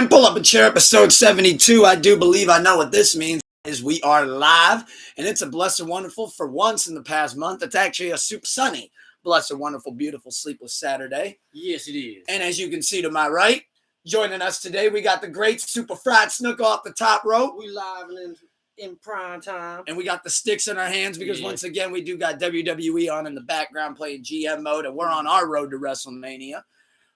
And pull up a chair, episode 72. I do believe I know what this means. Is we are live, and it's a blessed and wonderful for once in the past month. It's actually a super sunny, blessed and wonderful, beautiful, sleepless Saturday. Yes, it is. And as you can see to my right, joining us today, we got the great super fried Snuka off the top rope. We live in prime time. And we got the sticks in our hands because once again, we do got WWE on in the background playing GM mode, and we're on our road to WrestleMania.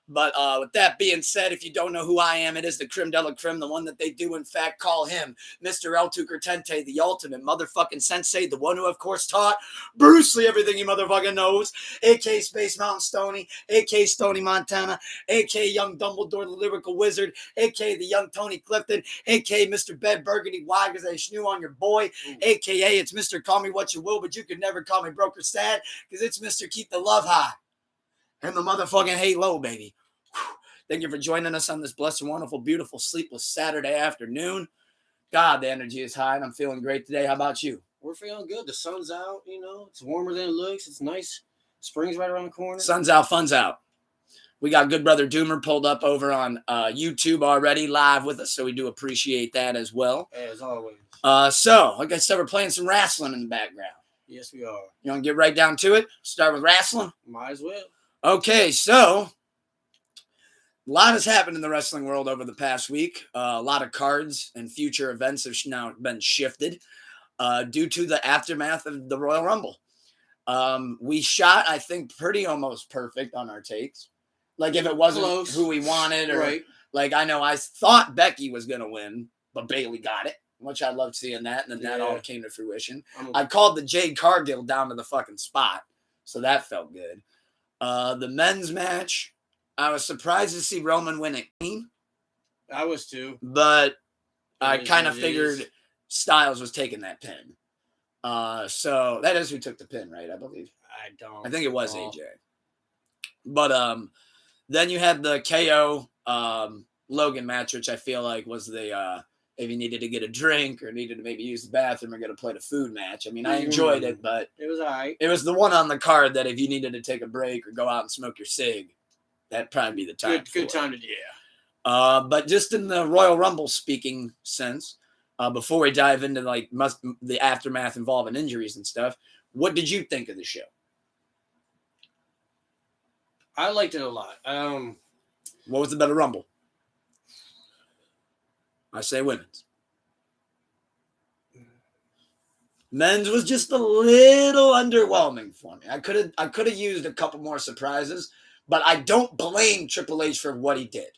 But with that being said, if you don't know who I am, it is the Creme de la Creme, the one that they do, in fact, call him Mr. El Tucurtente, the ultimate motherfucking sensei, the one who, of course, taught Bruce Lee everything he motherfucking knows, a.k.a. Space Mountain Stoney, a.k.a. Stoney Montana, a.k.a. Young Dumbledore, the lyrical wizard, a.k.a. the young Tony Clifton, a.k.a. Mr. Bed Burgundy, why? Because I snoo on your boy, a.k.a. it's Mr. Call Me What You Will, but you could never call me broke or sad, because it's Mr. Keep the Love High. And the motherfucking hate low, baby. Thank you for joining us on this blessed, wonderful, beautiful, sleepless Saturday afternoon. God, the energy is high, and I'm feeling great today. How about you? We're feeling good. The sun's out, It's warmer than it looks. It's nice. Spring's right around the corner. Sun's out, fun's out. We got good brother Doomer pulled up over on YouTube already, live with us, so we do appreciate that as well. As always. So, like I said, we're playing some wrestling in the background. Yes, we are. You want to get right down to it? Start with wrestling? Might as well. Okay, so a lot has happened in the wrestling world over the past week. A lot of cards and future events have now been shifted due to the aftermath of the Royal Rumble. We shot, I think, pretty almost perfect on our takes. Like if it wasn't close, who we wanted, or right. Like I know I thought Becky was going to win, but Bayley got it, which I loved seeing that, and then that all came to fruition. I called the Jade Cargill down to the fucking spot, so that felt good. The men's match, I was surprised to see Roman win it clean. I was too. But I kind of figured Styles was taking that pin. So that is who took the pin, right? I believe. I think it was AJ. But then you had the KO Logan match, which I feel like was the if you needed to get a drink or needed to maybe use the bathroom or get to play the food match. I mean, I enjoyed it, but it was all right. It was the one on the card that if you needed to take a break or go out and smoke your cig, that'd probably be the time. Good time to do. But just in the Royal Rumble speaking sense, before we dive into like the aftermath involving injuries and stuff, what did you think of the show? I liked it a lot. What was the better Rumble? I say women's. Men's was just a little underwhelming for me. I could have used a couple more surprises, but I don't blame Triple H for what he did.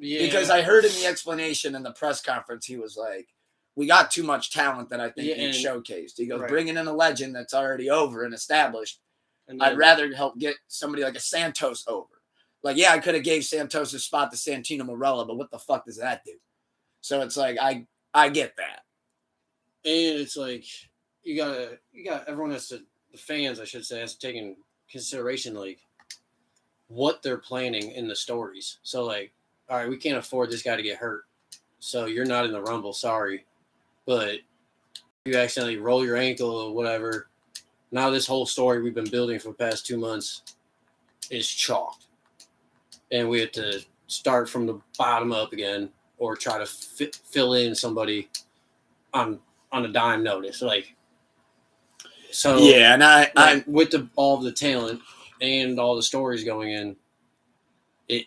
Yeah. Because I heard in the explanation in the press conference, he was like, we got too much talent that I think he showcased. He goes, bringing in a legend that's already over and established, and then, I'd rather help get somebody like a Santos over. Like, yeah, I could have gave Santos a spot to Santino Marella, but what the fuck does that do? So it's like, I get that. And it's like, you got everyone has to, the fans, I should say, has to take in consideration, like, what they're planning in the stories. So, like, all right, we can't afford this guy to get hurt. So you're not in the Rumble, sorry. But you accidentally roll your ankle or whatever. Now this whole story we've been building for the past 2 months is chalked. And we have to start from the bottom up again or try to fill in somebody on a dime notice. Like, so yeah, and I with all of the talent and all the stories going in, it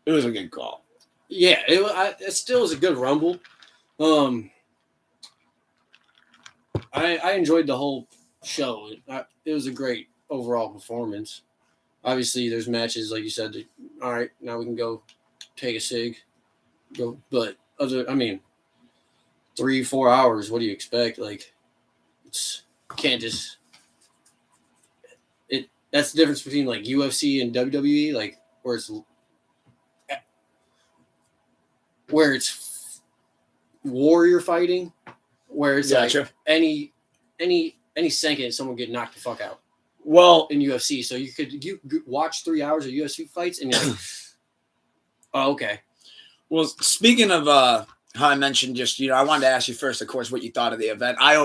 was a good call. Yeah, it still was a good Rumble. I enjoyed the whole show. It was a great overall performance. Obviously, there's matches like you said. All right, now we can go take a cig. Go, but 3-4 hours. What do you expect? Like, can't just. That's the difference between like UFC and WWE. Like where it's warrior fighting, where it's like any second someone get knocked the fuck out. Well, in UFC, so you watch 3 hours of UFC fights and you're like, oh, okay. Well, speaking of how I mentioned, just I wanted to ask you first, of course, what you thought of the event. I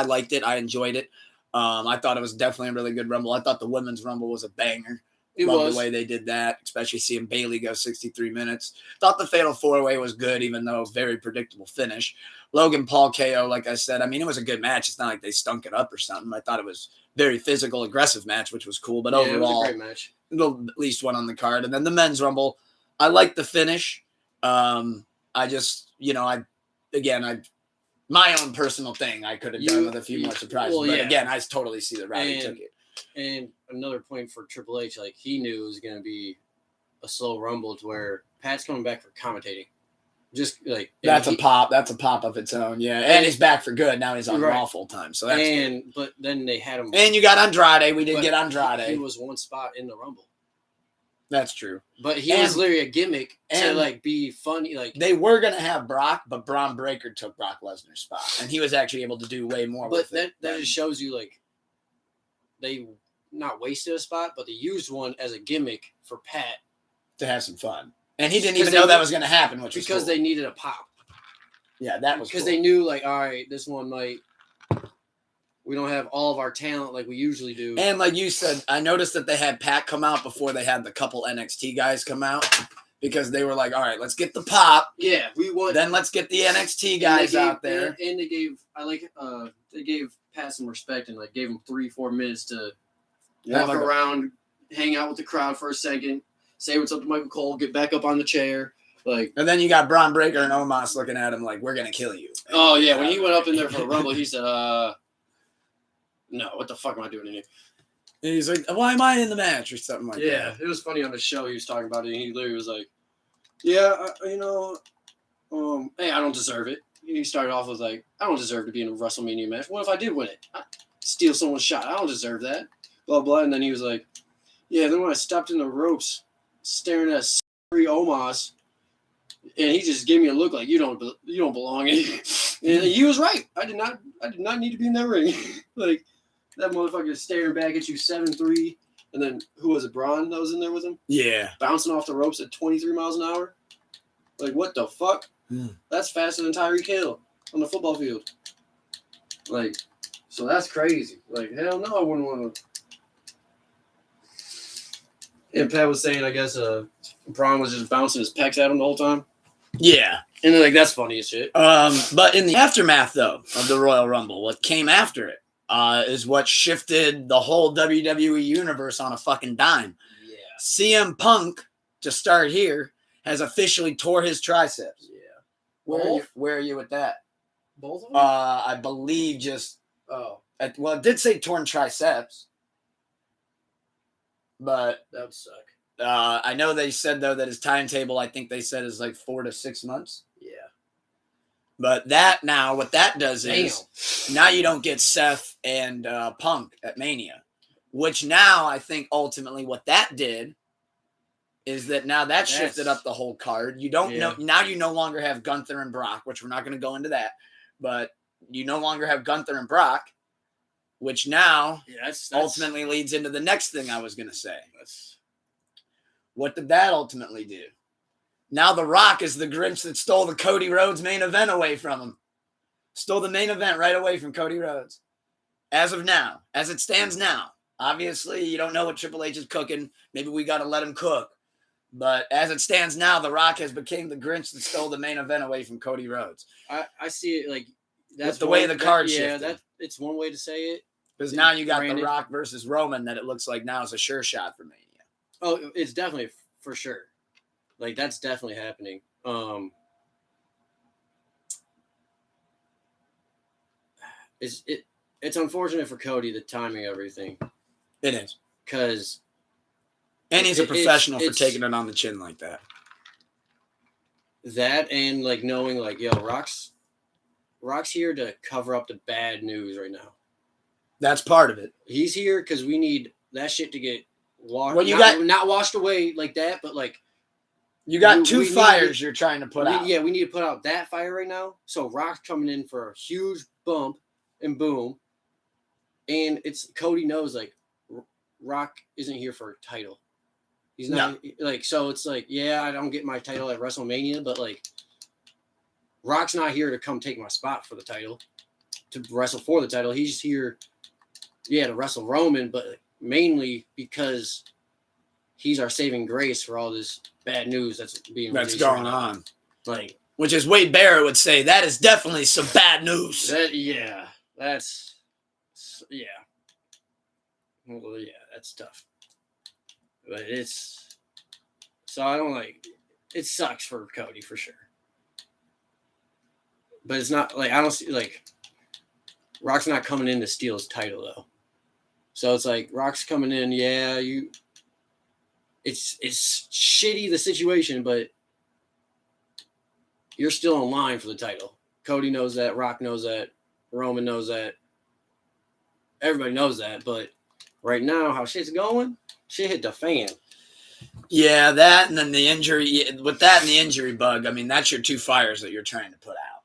liked it. I enjoyed it. I thought it was definitely a really good Rumble. I thought the women's Rumble was a banger. Love the way they did that, especially seeing Bayley go 63 minutes. Thought the Fatal 4-Way was good, even though it was a very predictable finish. Logan Paul KO, like I said, I mean, it was a good match. It's not like they stunk it up or something. I thought it was very physical, aggressive match, which was cool. But overall, it was a great match. At least one on the card. And then the men's rumble, I like the finish. I just, my own personal thing, I could have done with a few more surprises. But again, I totally see the route he took it. And another point for Triple H, like he knew it was going to be a slow rumble to where Pat's coming back for commentating. Just like that's a pop of its own, yeah. And he's back for good. Now he's on Raw full time. So that's good. But then they had him. And you got Andrade. We didn't get Andrade. He was one spot in the Rumble. That's true. But he was literally a gimmick to like be funny. Like they were gonna have Brock, but Braun Breaker took Brock Lesnar's spot, and he was actually able to do way more. But that just shows you like they not wasted a spot, but they used one as a gimmick for Pat to have some fun. And he didn't even know that was going to happen, which was because cool. They needed a pop. Yeah, that was because cool. They knew like, all right, this one might. We don't have all of our talent like we usually do. And like you said, I noticed that they had Pat come out before they had the couple NXT guys come out because they were like, all right, let's get the pop. Yeah, we want. Then let's get the NXT guys out there. And they gave they gave Pat some respect and like gave him 3-4 minutes to walk around, hang out with the crowd for a second, say what's up to Michael Cole, get back up on the chair. Like, and then you got Braun Breaker and Omos looking at him like, we're going to kill you. Oh, yeah. When he went up in there for a Rumble, he said, no, what the fuck am I doing in here? And he's like, why am I in the match or something like that? Yeah, it was funny on the show. He was talking about it, and he literally was like, yeah, hey, I don't deserve it. He started off with like, I don't deserve to be in a WrestleMania match. What if I did win it? I steal someone's shot. I don't deserve that. Blah, blah. And then he was like, yeah, then when I stepped in the ropes, staring at Omos, and he just gave me a look like you don't belong in here. And he was right. I did not need to be in that ring. Like that motherfucker staring back at you 7'3", and then who was it? Braun that was in there with him? Yeah, bouncing off the ropes at 23 miles an hour. Like what the fuck? That's faster than Tyreek Hill on the football field. Like, so that's crazy. Like hell no, I wouldn't want to. And Pat was saying, I guess, Braun was just bouncing his pecs at him the whole time. Yeah. And then, like, that's funny as shit. But in the aftermath, though, of the Royal Rumble, what came after it is what shifted the whole WWE universe on a fucking dime. Yeah. CM Punk, to start here, has officially tore his triceps. Yeah. Where are you with that? Both of them? I believe just... Oh. It did say torn triceps. But... That would suck. I know they said, though, that his timetable, I think they said, is like 4 to 6 months. Yeah. But that now, what that does is now you don't get Seth and Punk at Mania, which now I think ultimately what that did is that now that shifted up the whole card. You don't know. Now you no longer have Gunther and Brock, which we're not going to go into that, but you no longer have Gunther and Brock, which now that's ultimately leads into the next thing I was going to say. What did that ultimately do? Now The Rock is the Grinch that stole the Cody Rhodes main event away from him. Stole the main event right away from Cody Rhodes. As of now, as it stands now, obviously you don't know what Triple H is cooking. Maybe we got to let him cook. But as it stands now, The Rock has become the Grinch that stole the main event away from Cody Rhodes. I see it like that's the way the card shifted. Yeah, it's one way to say it. Because now you got The Rock versus Roman that it looks like now is a sure shot for Mania. Oh, it's definitely for sure. Like that's definitely happening. It's unfortunate for Cody, the timing of everything. It is. Because he's a professional for taking it on the chin like that. That and like knowing like, yo, Rock's here to cover up the bad news right now. That's part of it. He's here because we need that shit to get washed. Well, not washed away like that, but like you got two fires you're trying to put out. Yeah, we need to put out that fire right now. So Rock's coming in for a huge bump and boom. And it's Cody knows like Rock isn't here for a title. He's not like, so it's like, yeah, I don't get my title at WrestleMania, but like Rock's not here to come take my spot for the title, to wrestle for the title. He's here, to wrestle Roman, but mainly because he's our saving grace for all this bad news that's going released right now. on. Like, which is Wade Barrett would say, that is definitely some bad news. That's Well, yeah, that's tough. But so I don't it sucks for Cody for sure. But it's not like, I don't see, like, Rock's not coming in to steal his title though. So it's like, Rock's coming in, it's shitty, the situation, but you're still in line for the title. Cody knows that, Rock knows that, Roman knows that. Everybody knows that, but right now, how shit's going, shit hit the fan. Yeah, that and then the injury. With that and the injury bug, I mean, that's your two fires that you're trying to put out.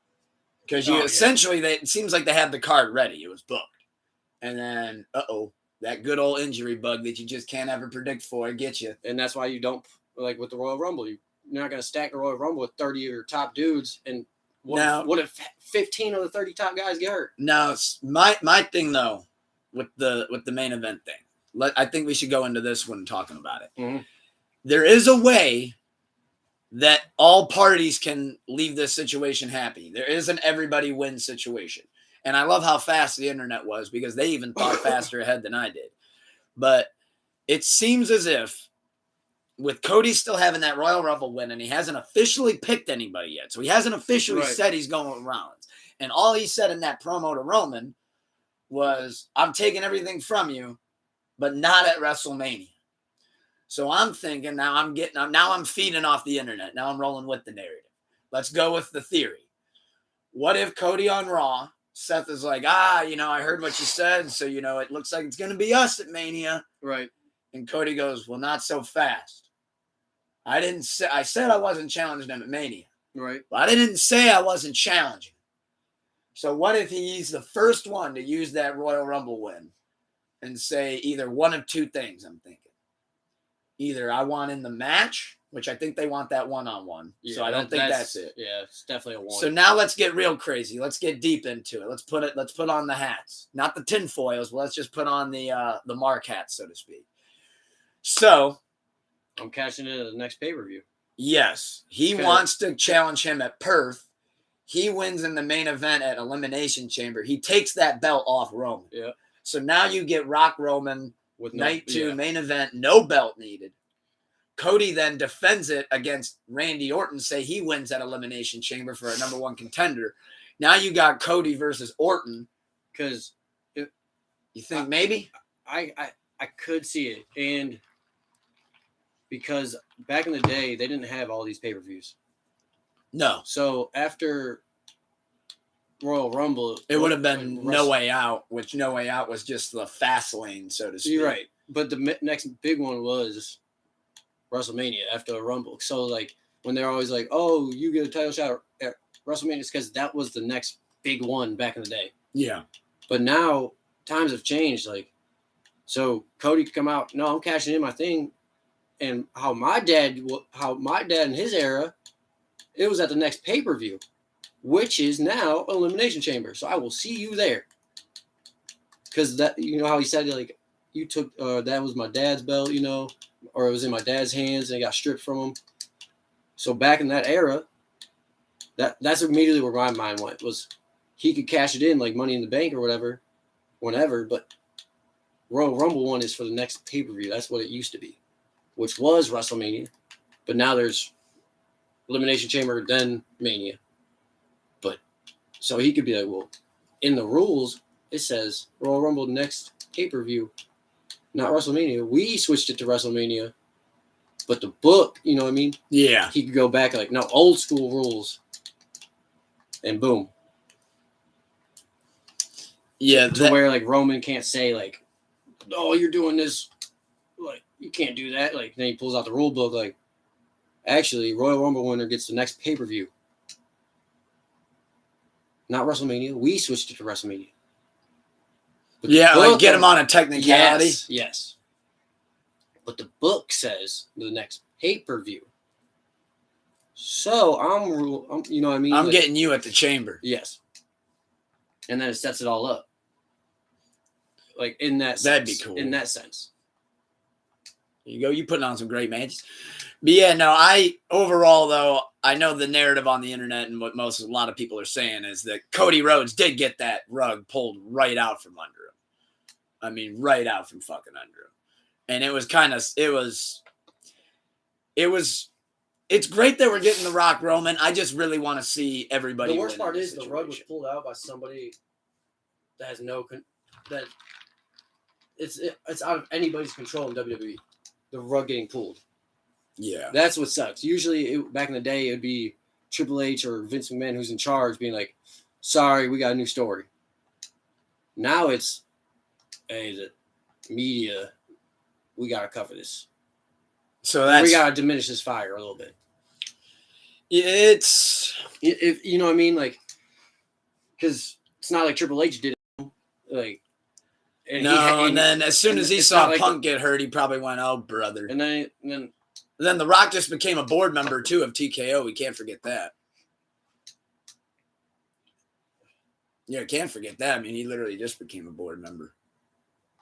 Because essentially, it seems like they had the card ready. It was booked. And then, that good old injury bug that you just can't ever predict for, gets you. And that's why you don't, like with the Royal Rumble, you're not going to stack the Royal Rumble with 30 of your top dudes. And what if 15 of the 30 top guys get hurt? Now, my thing, though, with the main event thing, I think we should go into this when talking about it. Mm-hmm. There is a way that all parties can leave this situation happy. There is an everybody wins situation. And I love how fast the internet was, because they even thought faster ahead than I did. But it seems as if, with Cody still having that Royal Rumble win, and he hasn't officially picked anybody yet. So he hasn't officially said he's going with Rollins. And all he said in that promo to Roman was, I'm taking everything from you, but not at WrestleMania. So I'm thinking, now I'm feeding off the internet. Now I'm rolling with the narrative. Let's go with the theory. What if Cody on Raw, Seth is like, I heard what you said, so, it looks like it's going to be us at Mania. Right. And Cody goes, well, not so fast. I said I wasn't challenging him at Mania. Right. But I didn't say I wasn't challenging. So what if he's the first one to use that Royal Rumble win and say either one of two things, I'm thinking. Either I want in the match, which I think they want that one-on-one. Yeah, so I don't think that's it. Yeah, it's definitely a one. So now let's get real crazy. Let's get deep into it. Let's put on the hats. Not the tin foils, but let's just put on the mark hats, so to speak. So I'm cashing in at the next pay-per-view. Yes. He wants to challenge him at Perth. He wins in the main event at Elimination Chamber. He takes that belt off Roman. Yeah. So now you get Rock Roman with night 2, main event, no belt needed. Cody then defends it against Randy Orton, say he wins at Elimination Chamber for a number 1 contender. Now you got Cody versus Orton. Because you think maybe? I could see it. And because back in the day, they didn't have all these pay-per-views. No. So after Royal Rumble, it would have been No Way Out, which No Way Out was just the fast lane, so to speak. You're right. But the next big one was WrestleMania after a Rumble. So, like, when they're always like, oh, you get a title shot at WrestleMania, it's because that was the next big one back in the day. Yeah. But now times have changed. Like, so Cody could come out, no, I'm cashing in my thing. And how my dad in his era, it was at the next pay-per-view, which is now Elimination Chamber. So I will see you there. Because that, how he said, like, you took, that was my dad's belt, or it was in my dad's hands and it got stripped from him. So back in that era, that's immediately where my mind went, was he could cash it in like Money in the Bank or whatever, whenever, but Royal Rumble one is for the next pay-per-view. That's what it used to be, which was WrestleMania. But now there's Elimination Chamber, then Mania. But so he could be like, well, in the rules, it says Royal Rumble next pay-per-view, not WrestleMania. We switched it to WrestleMania. But the book, you know what I mean? Yeah. He could go back like, no, old school rules. And boom. Yeah. To where like Roman can't say like, oh, you're doing this. Like, you can't do that. Like, then he pulls out the rule book like, actually, Royal Rumble winner gets the next pay-per-view. Not WrestleMania. We switched it to WrestleMania. But like get him on a technicality. Yes. But the book says the next pay-per-view. So I'm you know what I mean? I'm getting you at the chamber. Yes. And then it sets it all up. Like in that sense. That'd be cool. In that sense. you go. You putting on some great matches. But yeah, no, overall though, I know the narrative on the internet and what a lot of people are saying is that Cody Rhodes did get that rug pulled right out from under him. I mean, right out from fucking under him. And it's great that we're getting the Rock Roman. I just really want to see everybody. The worst part is the rug was pulled out by somebody that has it's out of anybody's control in WWE. The rug getting pulled. Yeah. That's what sucks. Usually, back in the day, it would be Triple H or Vince McMahon who's in charge being like, sorry, we got a new story. Now it's, hey, the media, we got to cover this. So we got to diminish this fire a little bit. If you know what I mean? Like, because it's not like Triple H did it. Like, and then as soon as he saw Punk get hurt, he probably went, oh, brother. And then The Rock just became a board member, too, of TKO. We can't forget that. Yeah, can't forget that. I mean, he literally just became a board member.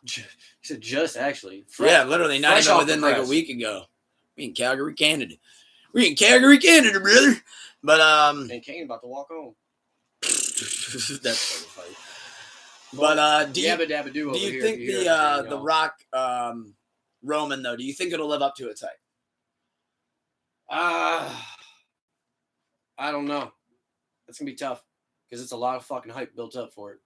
He said just, actually. Literally, not even within like a week ago. We in Calgary, Canada. Brother. But, and Kane about to walk home. That's so funny. But, do you think the Rock Roman, though, do you think it'll live up to its hype? I don't know. It's going to be tough because it's a lot of fucking hype built up for it.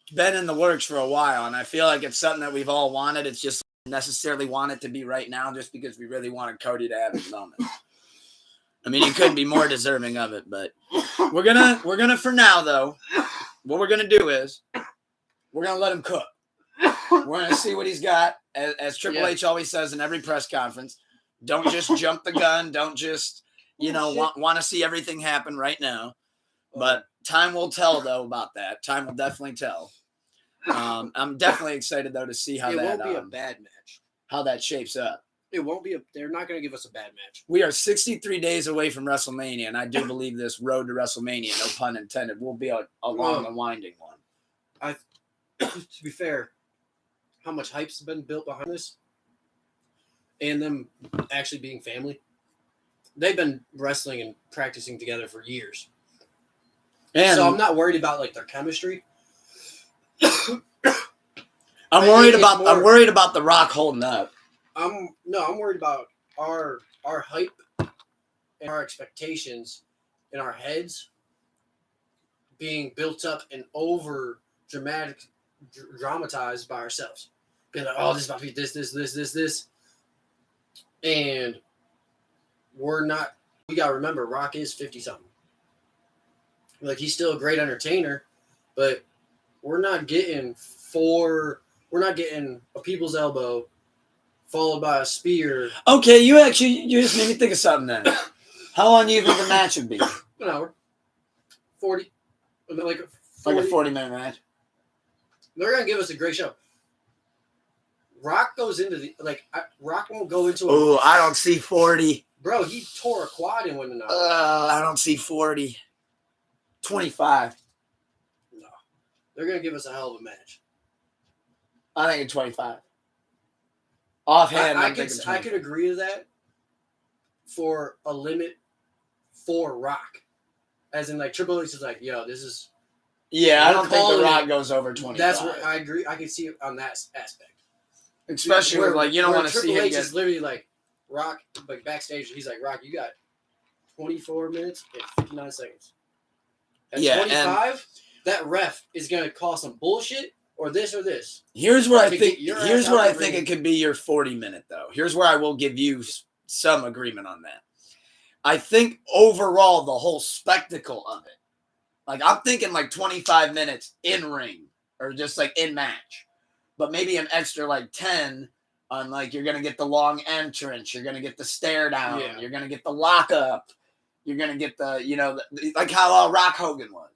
It's been in the works for a while, and I feel like it's something that we've all wanted. It's just necessarily want it to be right now just because we really wanted Cody to have his moment. I mean, he couldn't be more deserving of it, but we're gonna for now, though, what we're going to do is we're going to let him cook. We're going to see what he's got. As Triple H always says in every press conference, don't just jump the gun. Don't just, want to see everything happen right now. But time will tell, though, about that. Time will definitely tell. I'm definitely excited, though, to see how that won't be a bad match. How that shapes up. It won't be they're not going to give us a bad match. We are 63 days away from WrestleMania, and I do believe this road to WrestleMania, no pun intended, will be a long and winding one. To be fair, how much hype's been built behind this and them actually being family. They've been wrestling and practicing together for years. And so I'm not worried about like their chemistry. I'm worried about The Rock holding up. I'm worried about our hype and our expectations in our heads being built up and over dramatized by ourselves. Being like, oh, this is about to be this. And we gotta remember Rock is 50-something. Like, he's still a great entertainer, but we're not getting a people's elbow followed by a spear. Okay, you just made me think of something then. How long do you think the match would be? An hour. 40. Like a 40-minute match. They're going to give us a great show. Rock goes into Rock won't go into Oh, I don't see 40. Bro, he tore a quad in winning the I don't see 40. 25. No. They're going to give us a hell of a match. I think it's 25. Offhand, I could agree to that for a limit for Rock. As in, like, Triple H is like, yo, this is... Yeah, I don't think The Rock goes over 25. That's where I agree. I can see it on that aspect. Especially where, like, you don't want to see him Triple H is literally like, Rock, like, backstage, he's like, Rock, you got 24 minutes and 59 seconds. At 25, that ref is going to call some bullshit or this or this. Here's where I think it could be your 40-minute, though. Here's where I will give you some agreement on that. I think overall, the whole spectacle of it, like, I'm thinking like 25 minutes in ring or just like in match, but maybe an extra like 10 on, like, you're going to get the long entrance. You're going to get the stare down. Yeah. You're going to get the lockup. You're going to get the, like how Rock Hogan was,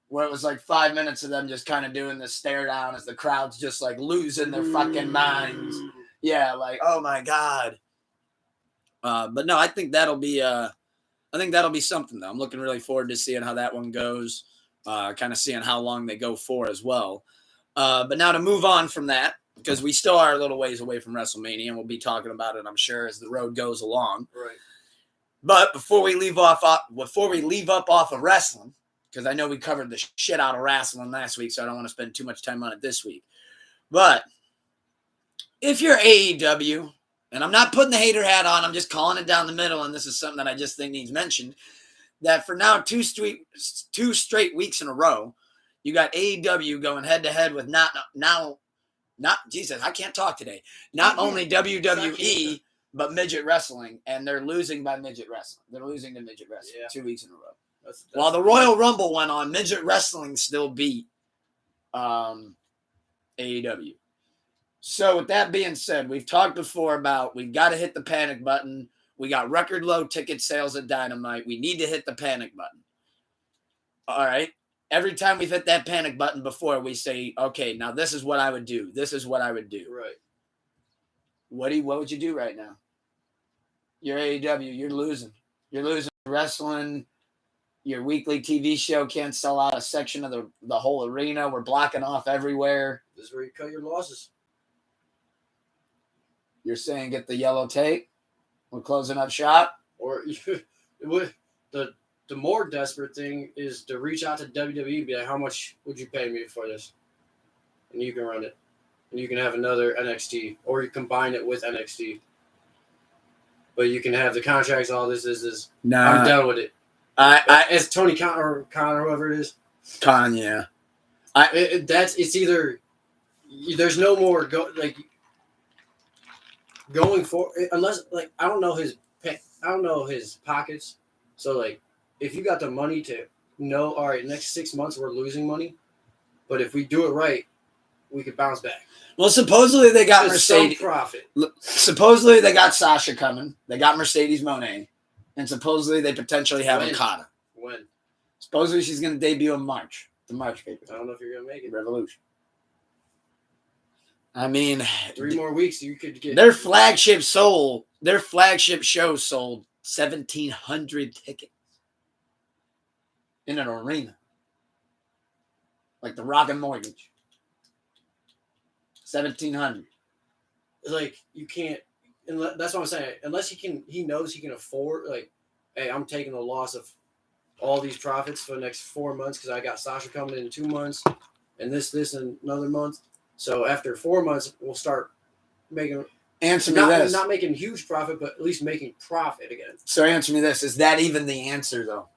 where it was like 5 minutes of them just kind of doing the stare down as the crowd's just like losing their fucking minds. Yeah. Like, oh my God. But no, I think that'll be something, though. I'm looking really forward to seeing how that one goes, kind of seeing how long they go for as well. But now to move on from that, because we still are a little ways away from WrestleMania, and we'll be talking about it, I'm sure, as the road goes along. Right. But before we leave up off of wrestling, because I know we covered the shit out of wrestling last week, so I don't want to spend too much time on it this week. But if you're AEW, and I'm not putting the hater hat on, I'm just calling it down the middle, and this is something that I just think needs mentioned, that for now, two straight weeks in a row, you got AEW going head-to-head with not Jesus, I can't talk today. Not only WWE, but midget wrestling, and they're losing by midget wrestling. They're losing to midget wrestling 2 weeks in a row. That's While the Royal Rumble went on, midget wrestling still beat AEW. So with that being said, we've talked before about we've got to hit the panic button. We got record low ticket sales at Dynamite. We need to hit the panic button. All right. Every time we've hit that panic button before, we say, okay, now this is what I would do. This is what I would do. Right. What would you do right now? You're AEW. You're losing. You're losing wrestling. Your weekly TV show can't sell out a section of the whole arena. We're blocking off everywhere. This is where you cut your losses. You're saying get the yellow tape? We're closing up shop? Or the more desperate thing is to reach out to WWE and be like, how much would you pay me for this? And you can run it. And you can have another NXT. Or you combine it with NXT. But you can have the contracts, all this is. Nah. I'm done with it. As Tony Khan or whoever it is. Khan, yeah. It's either there's no more going for unless I don't know his pockets. So if you got the money to know, all right, next 6 months we're losing money, but if we do it right, we could bounce back. Well, supposedly they got Mercedes. Some profit. Supposedly they got Sasha coming. They got Mercedes Moné. And supposedly they potentially have Okada. When? Supposedly she's going to debut in March. The March paper. I don't know if you're going to make it. Revolution. I mean, 3 more weeks you could get their flagship show sold 1,700 tickets in an arena. Like the Rocket Mortgage. 1,700. You can't. That's what I'm saying. Unless he knows he can afford. Hey, I'm taking the loss of all these profits for the next 4 months because I got Sasha coming in 2 months, and this in another month. So after 4 months, we'll start making. Answer me this. Not making huge profit, but at least making profit again. So answer me this: is that even the answer, though?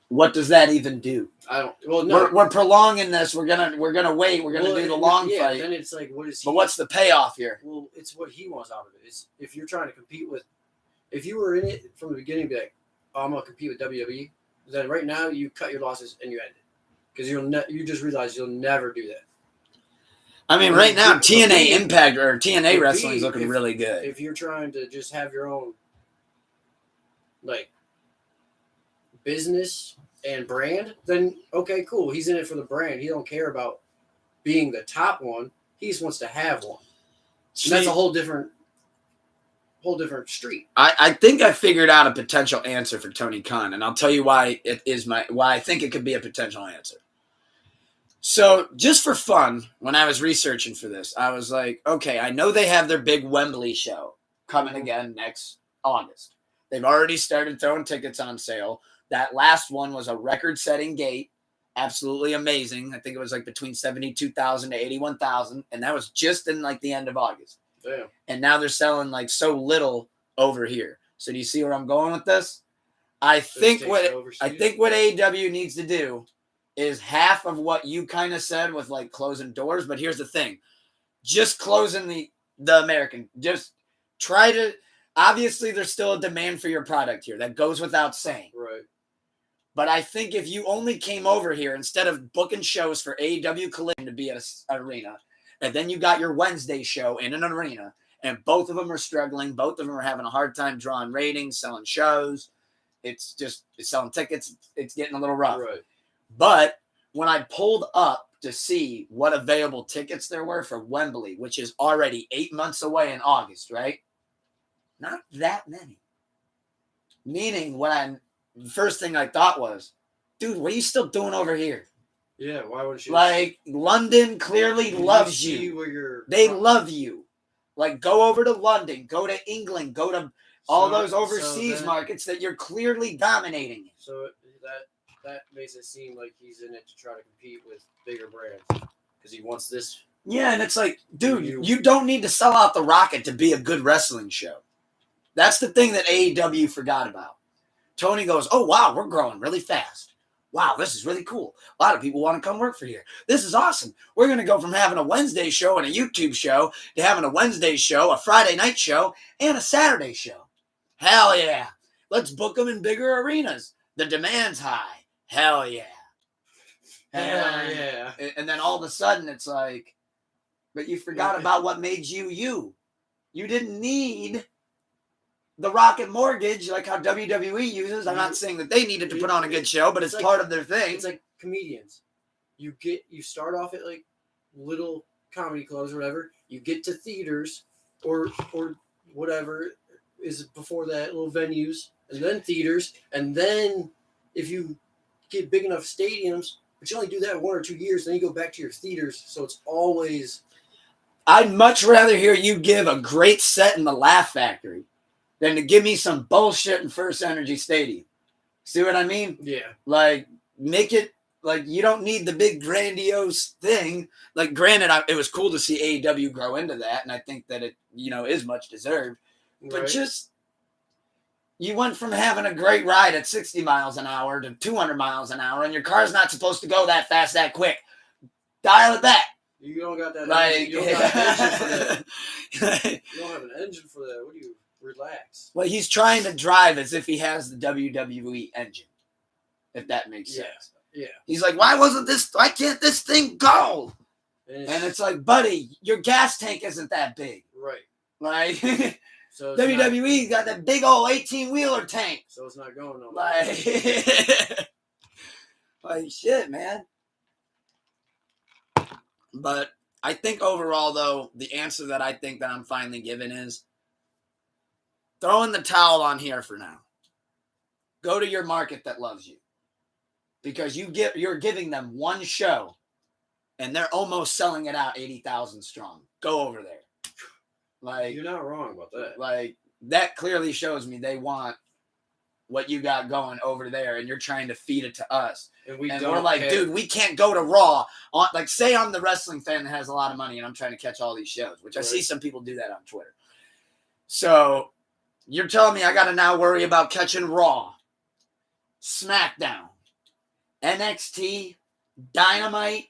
What does that even do? I don't. Well, no. We're prolonging this. We're gonna wait. We're gonna do the long fight. Then it's what is he? But what's the payoff here? Well, it's what he wants out of it. It's if you're trying to compete with, if you were in it from the beginning, be like, oh, I'm gonna compete with WWE. Then right now you cut your losses and you end it because you just realize you'll never do that. I mean, right now TNA Impact or TNA Wrestling is looking really good. If you're trying to just have your own business and brand, then okay, cool. He's in it for the brand. He don't care about being the top one. He just wants to have one. And that's a whole different street. I think I figured out a potential answer for Tony Khan, and I'll tell you why I think it could be a potential answer. So just for fun, when I was researching for this, I was like, okay, I know they have their big Wembley show coming again next August. They've already started throwing tickets on sale. That last one was a record-setting gate. Absolutely amazing. I think it was between 72,000 to 81,000, and that was just in the end of August. Damn. And now they're selling so little over here. So do you see where I'm going with this? I think what AEW needs to do is half of what you kind of said with closing doors. But here's the thing: just closing the American. Just try to. Obviously, there's still a demand for your product here. That goes without saying. Right. But I think if you only came over here instead of booking shows for AEW Collision to be at an arena, and then you got your Wednesday show in an arena, and both of them are struggling, both of them are having a hard time drawing ratings, selling shows. It's selling tickets. It's getting a little rough. Right. But when I pulled up to see what available tickets there were for Wembley, which is already 8 months away in August, right? Not that many. Meaning the first thing I thought was, dude, what are you still doing over here? Yeah, why would she? Like, London clearly loves you. They love you. Like, go over to London, go to England, go to all those overseas markets that you're clearly dominating. So that makes it seem like he's in it to try to compete with bigger brands because he wants this. Yeah, and it's like, dude, you don't need to sell out the Rocket to be a good wrestling show. That's the thing that AEW forgot about. Tony goes, oh, wow, we're growing really fast. Wow, this is really cool. A lot of people want to come work for here. This is awesome. We're going to go from having a Wednesday show and a YouTube show to having a Wednesday show, a Friday night show, and a Saturday show. Hell yeah. Let's book them in bigger arenas. The demand's high. Hell yeah. Hell yeah. And then all of a sudden it's like, but you forgot about what made you you. You didn't need the Rocket Mortgage, like how WWE uses. I'm not saying that they needed to put on a good show, but it's like, part of their thing. It's like comedians. You start off at like little comedy clubs or whatever. You get to theaters or whatever is before that, little venues, and then theaters, and then if you get big enough stadiums, but you only do that 1 or 2 years, then you go back to your theaters. So it's always. I'd much rather hear you give a great set in the Laugh Factory than to give me some bullshit in First Energy Stadium. See what I mean? Yeah. Like, make it, like, you don't need the big grandiose thing. Like, granted, it was cool to see AEW grow into that, and I think that it, is much deserved. But just, you went from having a great ride at 60 miles an hour to 200 miles an hour, and your car's not supposed to go that fast, that quick. Dial it back. You don't got that. Like, you don't got an engine for that. You don't have an engine for that. What do you? Relax. Well, he's trying to drive as if he has the WWE engine, if that makes sense. Yeah. He's like, why can't this thing go? And it's like, buddy, your gas tank isn't that big. Right. Like, so WWE got that big old 18-wheeler tank. So it's not going nowhere. Like, shit, man. But I think overall, though, the answer that I think that I'm finally given is, throwing the towel on here for now. Go to your market that loves you. Because you're giving them one show and they're almost selling it out 80,000 strong. Go over there. Like, you're not wrong about that. Like, that clearly shows me they want what you got going over there and you're trying to feed it to us. And we're like, dude, we can't go to Raw. Like, say I'm the wrestling fan that has a lot of money and I'm trying to catch all these shows, which I see some people do that on Twitter. So you're telling me I got to now worry about catching Raw, SmackDown, NXT, Dynamite,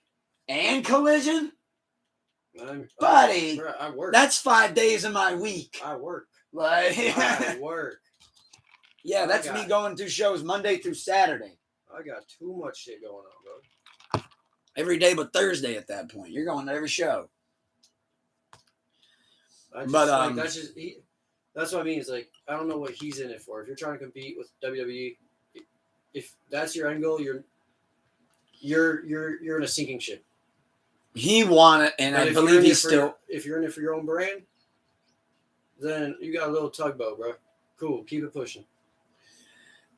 and Collision? Buddy, I work. That's 5 days of my week. I work. Like, I work. Yeah, that's me going to shows Monday through Saturday. I got too much shit going on, bro. Every day but Thursday at that point. You're going to every show. That's what I mean. It's like, I don't know what he's in it for. If you're trying to compete with WWE, if that's your end goal, you're in a sinking ship. He won it, and I believe he's still. If you're in it for your own brand, then you got a little tugboat, bro. Cool, keep it pushing.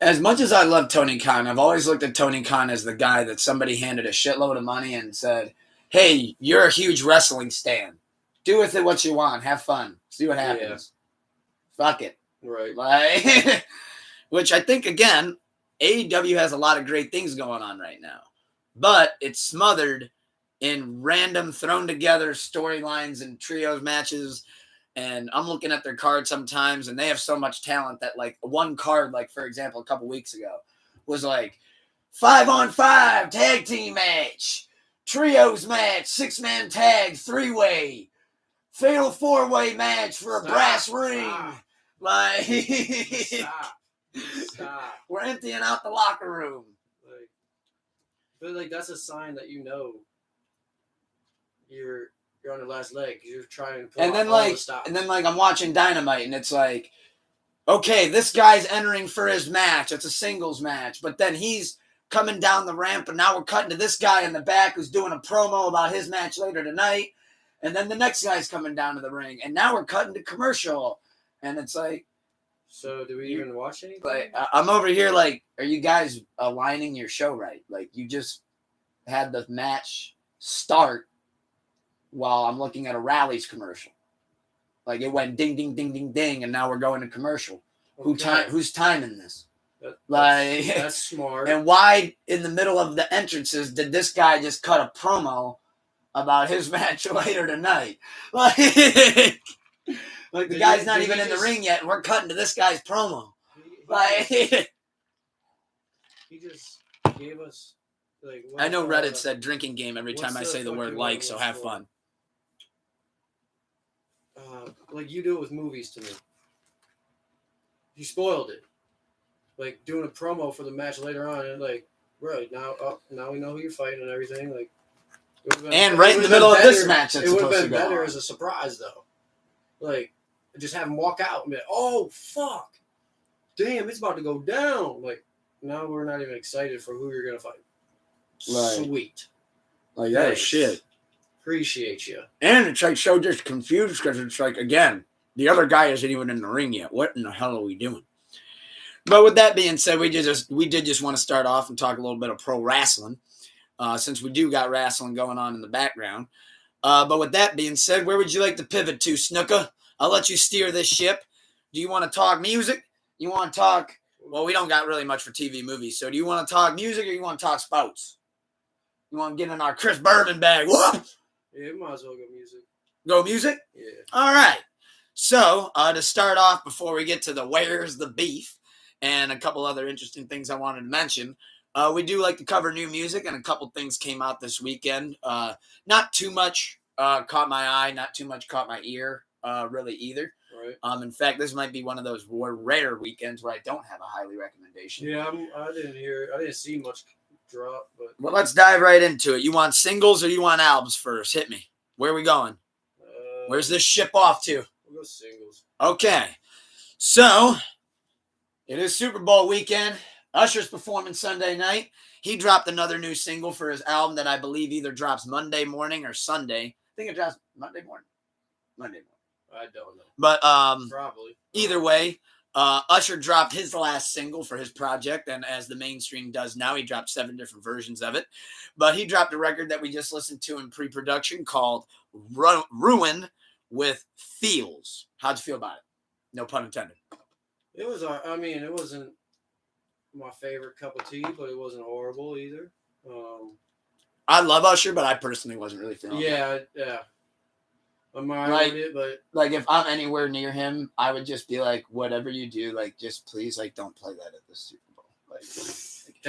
As much as I love Tony Khan, I've always looked at Tony Khan as the guy that somebody handed a shitload of money and said, "Hey, you're a huge wrestling stan. Do with it what you want. Have fun. See what happens." Fuck it. Right. Like, which I think, again, AEW has a lot of great things going on right now. But it's smothered in random thrown together storylines and trios matches. And I'm looking at their card sometimes, and they have so much talent that, like, one card, like, for example, a couple weeks ago, was like 5-on-5 tag team match, trios match, 6-man tag, 3-way, fatal 4-way match for a brass ring. Like, Stop. We're emptying out the locker room. But that's a sign that you're on the last leg. You're trying to pull and then all the stops. And then I'm watching Dynamite, and it's like, okay, this guy's entering for his match. It's a singles match, but then he's coming down the ramp, and now we're cutting to this guy in the back who's doing a promo about his match later tonight, and then the next guy's coming down to the ring, and now we're cutting to commercial, and it's like, so do we even watch anything? Like, I'm over here like, are you guys aligning your show right? Like, you just had the match start while I'm looking at a Rally's commercial. Like it went ding, ding, ding, ding, ding, and now we're going to commercial. Okay. Who's timing this? That's smart. And why in the middle of the entrances did this guy just cut a promo about his match later tonight? Like the guy's not even in the ring yet, and we're cutting to this guy's promo. He just gave us. Like, I know Reddit said drinking game every time I say the word like, so have fun. Like you do it with movies to me. You spoiled it. Like doing a promo for the match later on, and like, right now we know who you're fighting and everything. Like, and right in the middle of this match, it would have been better as a surprise, though. Like, just have him walk out and be like, "Oh fuck, damn, it's about to go down." Like, now we're not even excited for who you're gonna fight. Right. Sweet. Like that shit. Appreciate you. And it's like so just confused because it's like, again, the other guy isn't even in the ring yet. What in the hell are we doing? But with that being said, we did just want to start off and talk a little bit of pro wrestling, since we do got wrestling going on in the background. But with that being said, where would you like to pivot to, Snuka? I'll let you steer this ship. Do you want to talk music? You want to talk? Well, we don't got really much for TV movies. So do you want to talk music or you want to talk sports? You want to get in our Chris Bourbon bag? What? Yeah, might as well go music. Go music? Yeah. All right. So to start off, before we get to the where's the beef and a couple other interesting things I wanted to mention, we do like to cover new music, and a couple things came out this weekend. Not too much caught my eye, not too much caught my ear, really either. Right. In fact, this might be one of those rare weekends where I don't have a highly recommendation. Yeah, I didn't see much drop, but well, let's dive right into it. You want singles or you want albums first? Hit me. Where are we going? Where's this ship off to? We'll go singles. Okay. So, it is Super Bowl weekend. Usher's performing Sunday night. He dropped another new single for his album that I believe either drops Monday morning or Sunday. I think it drops Monday morning. I don't know. But probably. Either way, Usher dropped his last single for his project, and as the mainstream does now, he dropped 7 different versions of it. But he dropped a record that we just listened to in pre-production called Ruin with Feels. How'd you feel about it? No pun intended. It was, I mean, it wasn't my favorite cup of tea, but it wasn't horrible either. I love Usher, but I personally wasn't really feeling it. Yeah. I'm alright with it, but like if I'm anywhere near him, I would just be like, whatever you do, like just please, like don't play that at the Super Bowl. Like,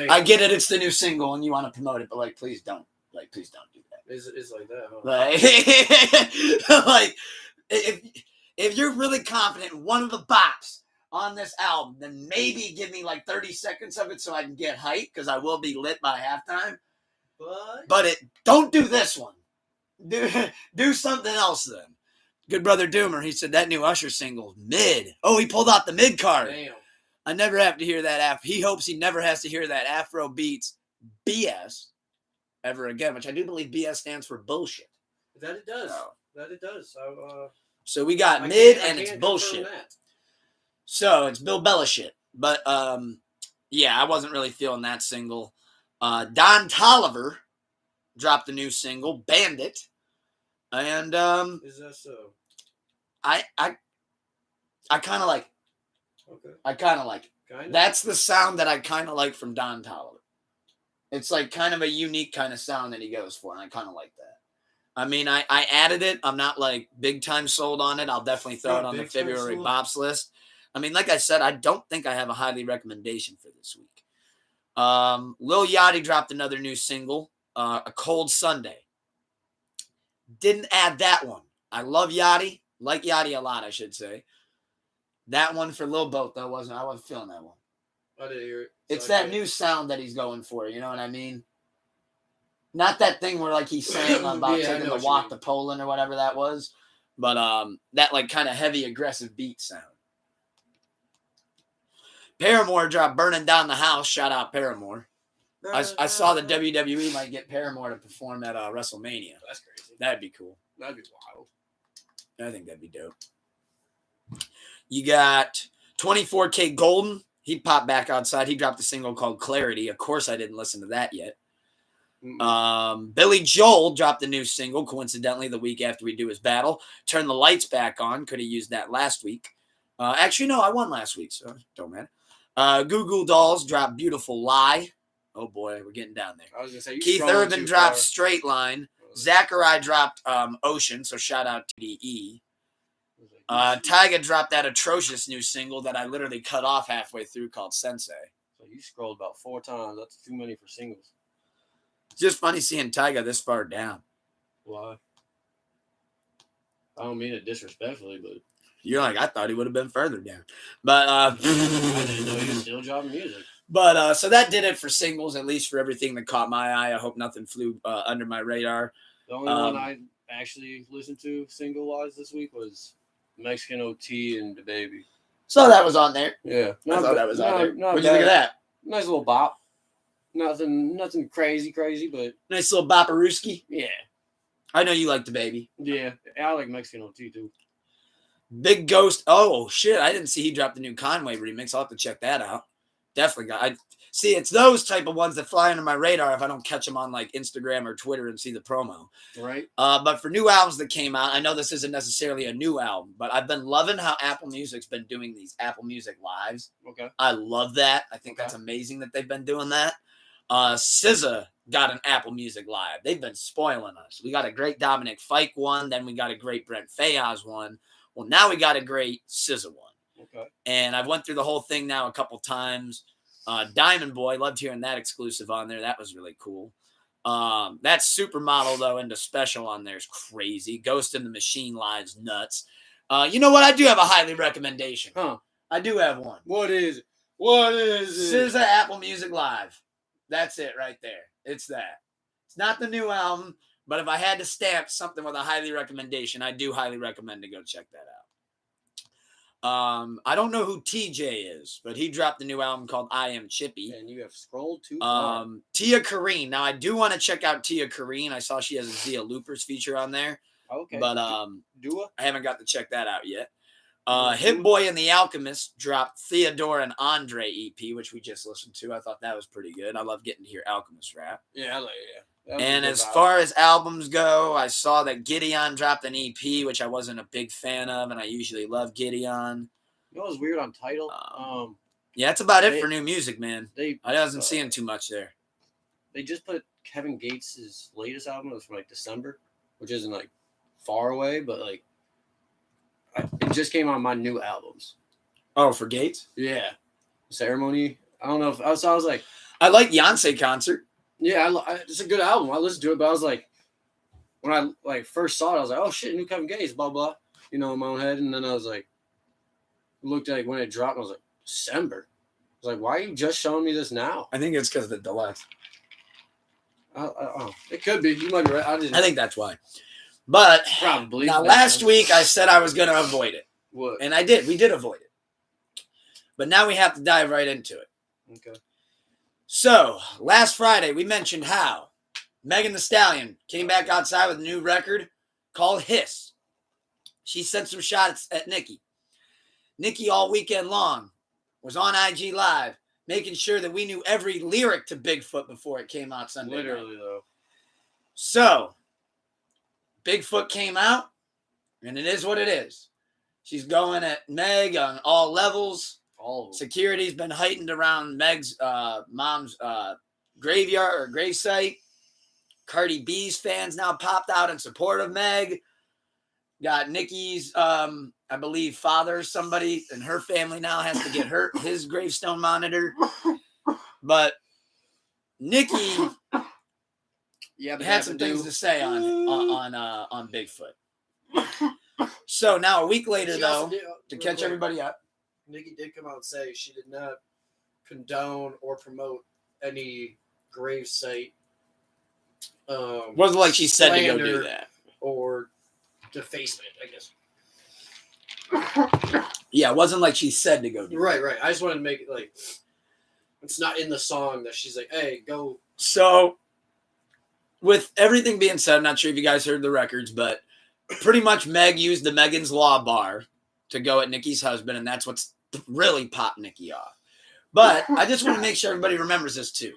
I get it, it's the new single and you want to promote it, but like please don't do that. It's like that, huh? Like if you're really confident in one of the bops on this album, then maybe give me like 30 seconds of it so I can get hyped, because I will be lit by halftime. But don't do this one. Do something else then. Good brother Doomer, he said that new Usher single, mid. Oh, he pulled out the mid card. Damn. I never have to hear that. He hopes he never has to hear that Afro Beats BS ever again, which I do believe BS stands for bullshit. That it does. So we got mid and it's bullshit. So it's Bill Bella shit. But yeah, I wasn't really feeling that single. Don Toliver dropped a new single, Bandit. And is that so? I kind of like it. Okay. I kind of like it. Kinda? That's the sound that I kind of like from Don Toliver. It's like kind of a unique kind of sound that he goes for, and I kind of like that. I mean, I added it. I'm not like big time sold on it. I'll definitely throw it on the February Bops list. I mean, like I said, I don't think I have a highly recommendation for this week. Lil Yachty dropped another new single, A Cold Sunday. Didn't add that one. I love Yachty. Like Yachty a lot, I should say. That one for Lil Boat, though, I wasn't feeling that one. I didn't hear it. It's that new sound that he's going for, you know what I mean? Not that thing where like he's saying about taking the walk to Poland or whatever that was, but that like kind of heavy aggressive beat sound. Paramore dropped Burning Down the House. Shout out Paramore. I saw the WWE might get Paramore to perform at WrestleMania. That's crazy. That'd be cool. That'd be wild. I think that'd be dope. You got 24K Golden. He popped back outside. He dropped a single called Clarity. Of course, I didn't listen to that yet. Billy Joel dropped a new single, coincidentally, the week after we do his battle. Turn the Lights Back On. Could have used that last week. Actually, no, I won last week, so don't matter. Goo Goo Dolls dropped Beautiful Lie. Oh, boy, we're getting down there. I was going to say, Keith Urban dropped Straight Line. Zachariah dropped Ocean, so shout out to TDE. Tyga dropped that atrocious new single that I literally cut off halfway through called Sensei. So you scrolled about 4 times. That's too many for singles. It's just funny seeing Tyga this far down. Why? I don't mean it disrespectfully, but you're like, I thought he would have been further down. But I didn't know he was still dropping music. But so that did it for singles, at least for everything that caught my eye. I hope nothing flew under my radar. The only one I actually listened to single-wise this week was Mexican OT and DaBaby. So that was on there. Yeah. I thought that was on there. What'd you think of that? Nice little bop. Nothing crazy, but nice little bopperooski. Yeah. I know you like DaBaby. Yeah. I like Mexican OT too. Big Ghost. Oh shit! I didn't see he dropped the new Conway remix. I'll have to check that out. Definitely got. I see. It's those type of ones that fly under my radar if I don't catch them on like Instagram or Twitter and see the promo. Right. But for new albums that came out, I know this isn't necessarily a new album, but I've been loving how Apple Music's been doing these Apple Music lives. Okay. I love that. I think that's amazing that they've been doing that. SZA got an Apple Music live. They've been spoiling us. We got a great Dominic Fike one, then we got a great Brent Faiyaz one. Well, now we got a great SZA one. Okay. And I've went through the whole thing now a couple times. Diamond Boy, loved hearing that exclusive on there. That was really cool. That Supermodel, though, into special on there is crazy. Ghost in the Machine live's nuts. You know what? I do have a highly recommendation. Huh. I do have one. What is it? What is it? SZA Apple Music Live. That's it right there. It's that. It's not the new album, but if I had to stamp something with a highly recommendation, I do highly recommend to go check that out. I don't know who TJ is, but he dropped a new album called I Am Chippy. And you have scrolled too far. Tia Kareen. Now, I do want to check out Tia Kareen. I saw she has a Zia Loopers feature on there. Okay. But Dua? I haven't got to check that out yet. Hit Boy and the Alchemist dropped Theodore and Andre EP, which we just listened to. I thought that was pretty good. I love getting to hear Alchemist rap. Yeah, I like it. Yeah. And as far as albums go, I saw that Gideon dropped an EP, which I wasn't a big fan of, and I usually love Gideon. You know what's weird on Tidal? Yeah, that's about it for new music, man. I wasn't seeing too much there. They just put Kevin Gates' latest album. It was from like December, which isn't like far away, but like it just came on my new albums. Oh, for Gates? Yeah. Ceremony. I don't know if I was like, I like Beyonce Concert. Yeah, it's a good album. I listened to it, but I was like, when I like first saw it, I was like, oh shit, new Kevin Gates, blah blah, in my own head, and then I was like, looked at when it dropped, and I was like, December. I was like, why are you just showing me this now? I think it's because of the deluxe. It could be. You might be right. I think that's why. But probably. Now, last week I said I was going to avoid it. What? And I did. We did avoid it. But now we have to dive right into it. Okay. So, last Friday, we mentioned how Megan Thee Stallion came back outside with a new record called Hiss. She sent some shots at Nicki. Nicki all weekend long was on IG Live, making sure that we knew every lyric to Bigfoot before it came out Sunday night. Literally, though. So, Bigfoot came out, and it is what it is. She's going at Meg on all levels. Security's been heightened around Meg's mom's graveyard or gravesite. Cardi B's fans now popped out in support of Meg. Got Nicki's, I believe, father, somebody in her family now has to get his gravestone monitored. But Nicki had some things to say on Bigfoot. So now a week later, though, to catch everybody up, Nicki did come out and say she did not condone or promote any gravesite. Wasn't like she said to go do that. Or defacement, I guess. Yeah, it wasn't like she said to go do that. Right. I just wanted to make it like, it's not in the song that she's like, hey, go. So, with everything being said, I'm not sure if you guys heard the records, but pretty much Meg used the Megan's Law bar to go at Nicki's husband, and that's what's really popped Nicki off. But I just want to make sure everybody remembers this too.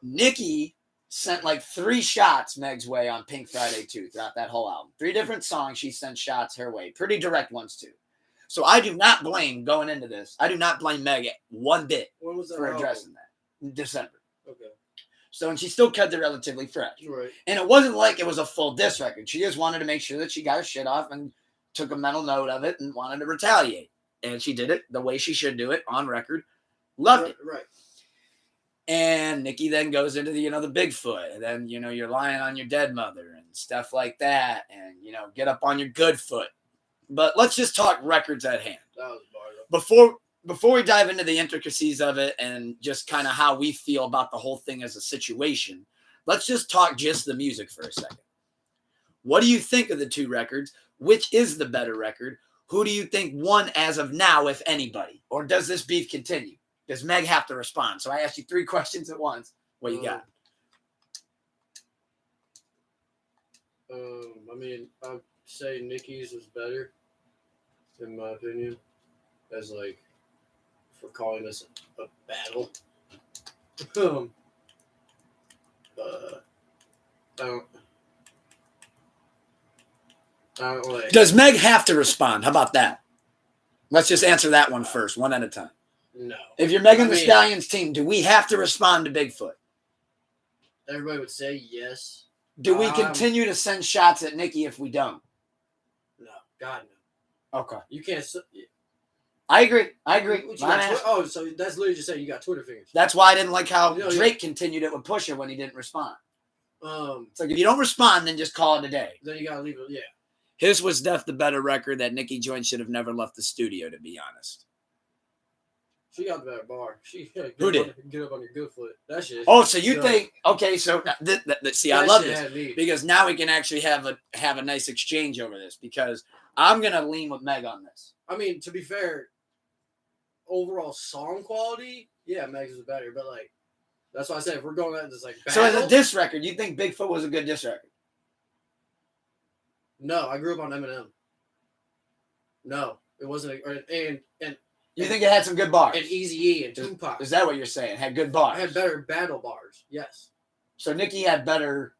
Nicki sent like 3 shots Meg's way on Pink Friday too throughout that whole album. 3 different songs she sent shots her way. Pretty direct ones too. So I do not blame going into this. I do not blame Meg one bit for addressing that in December. Okay. So, and she still kept it relatively fresh. Right. And it wasn't like it was a full diss record. She just wanted to make sure that she got her shit off and took a mental note of it and wanted to retaliate. And she did it the way she should do it on record. Loved it. Right. And Nicki then goes into the Bigfoot. And then, you're lying on your dead mother and stuff like that. And, get up on your good foot. But let's just talk records at hand. That was Before we dive into the intricacies of it and just kind of how we feel about the whole thing as a situation, let's just talk just the music for a second. What do you think of the 2 records? Which is the better record? Who do you think won as of now, if anybody? Or does this beef continue? Does Meg have to respond? So I asked you 3 questions at once. What you got? I mean, I'd say Nicki's was better, in my opinion, as like for calling this a battle. I don't like. Does Meg have to respond? How about that? Let's just answer that one first, one at a time. No. If you're Megan Thee Stallion's team, do we have to respond to Bigfoot? Everybody would say yes. Do we continue to send shots at Nicki if we don't? No. God, no. Okay. You can't. I agree. So that's literally just saying you got Twitter fingers. That's why I didn't like how Drake continued it with Pusha when he didn't respond. It's like, if you don't respond, then just call it a day. Then you got to leave it, yeah. His was definitely the better record. That Nicki joint should have never left the studio, to be honest. She got the better bar. Who did? Get up on your good foot. That shit. Oh, so you think? Okay, so see, I love this me. because now we can actually have a nice exchange over this because I'm gonna lean with Meg on this. I mean, to be fair, overall song quality, yeah, Meg's was better, but like that's why I said if we're going at this like battle, so as a diss record, you think Bigfoot was a good diss record? No, I grew up on Eminem. No, it wasn't. And you think it had some good bars? And Eazy-E and Tupac. Is that what you're saying? Had good bars? I had better battle bars, yes. So Nicki had better.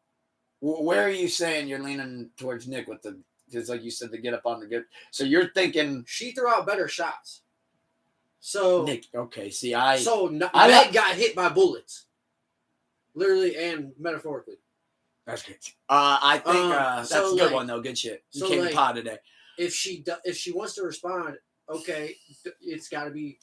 Where are you saying you're leaning towards Nick with the? Because like you said, to get up on the good. So you're thinking she threw out better shots. So Nick, okay. See, Meg got hit by bullets, literally and metaphorically. That's good. I think that's a good one though. Good shit. You came in pod today. If she wants to respond, okay, it's got to be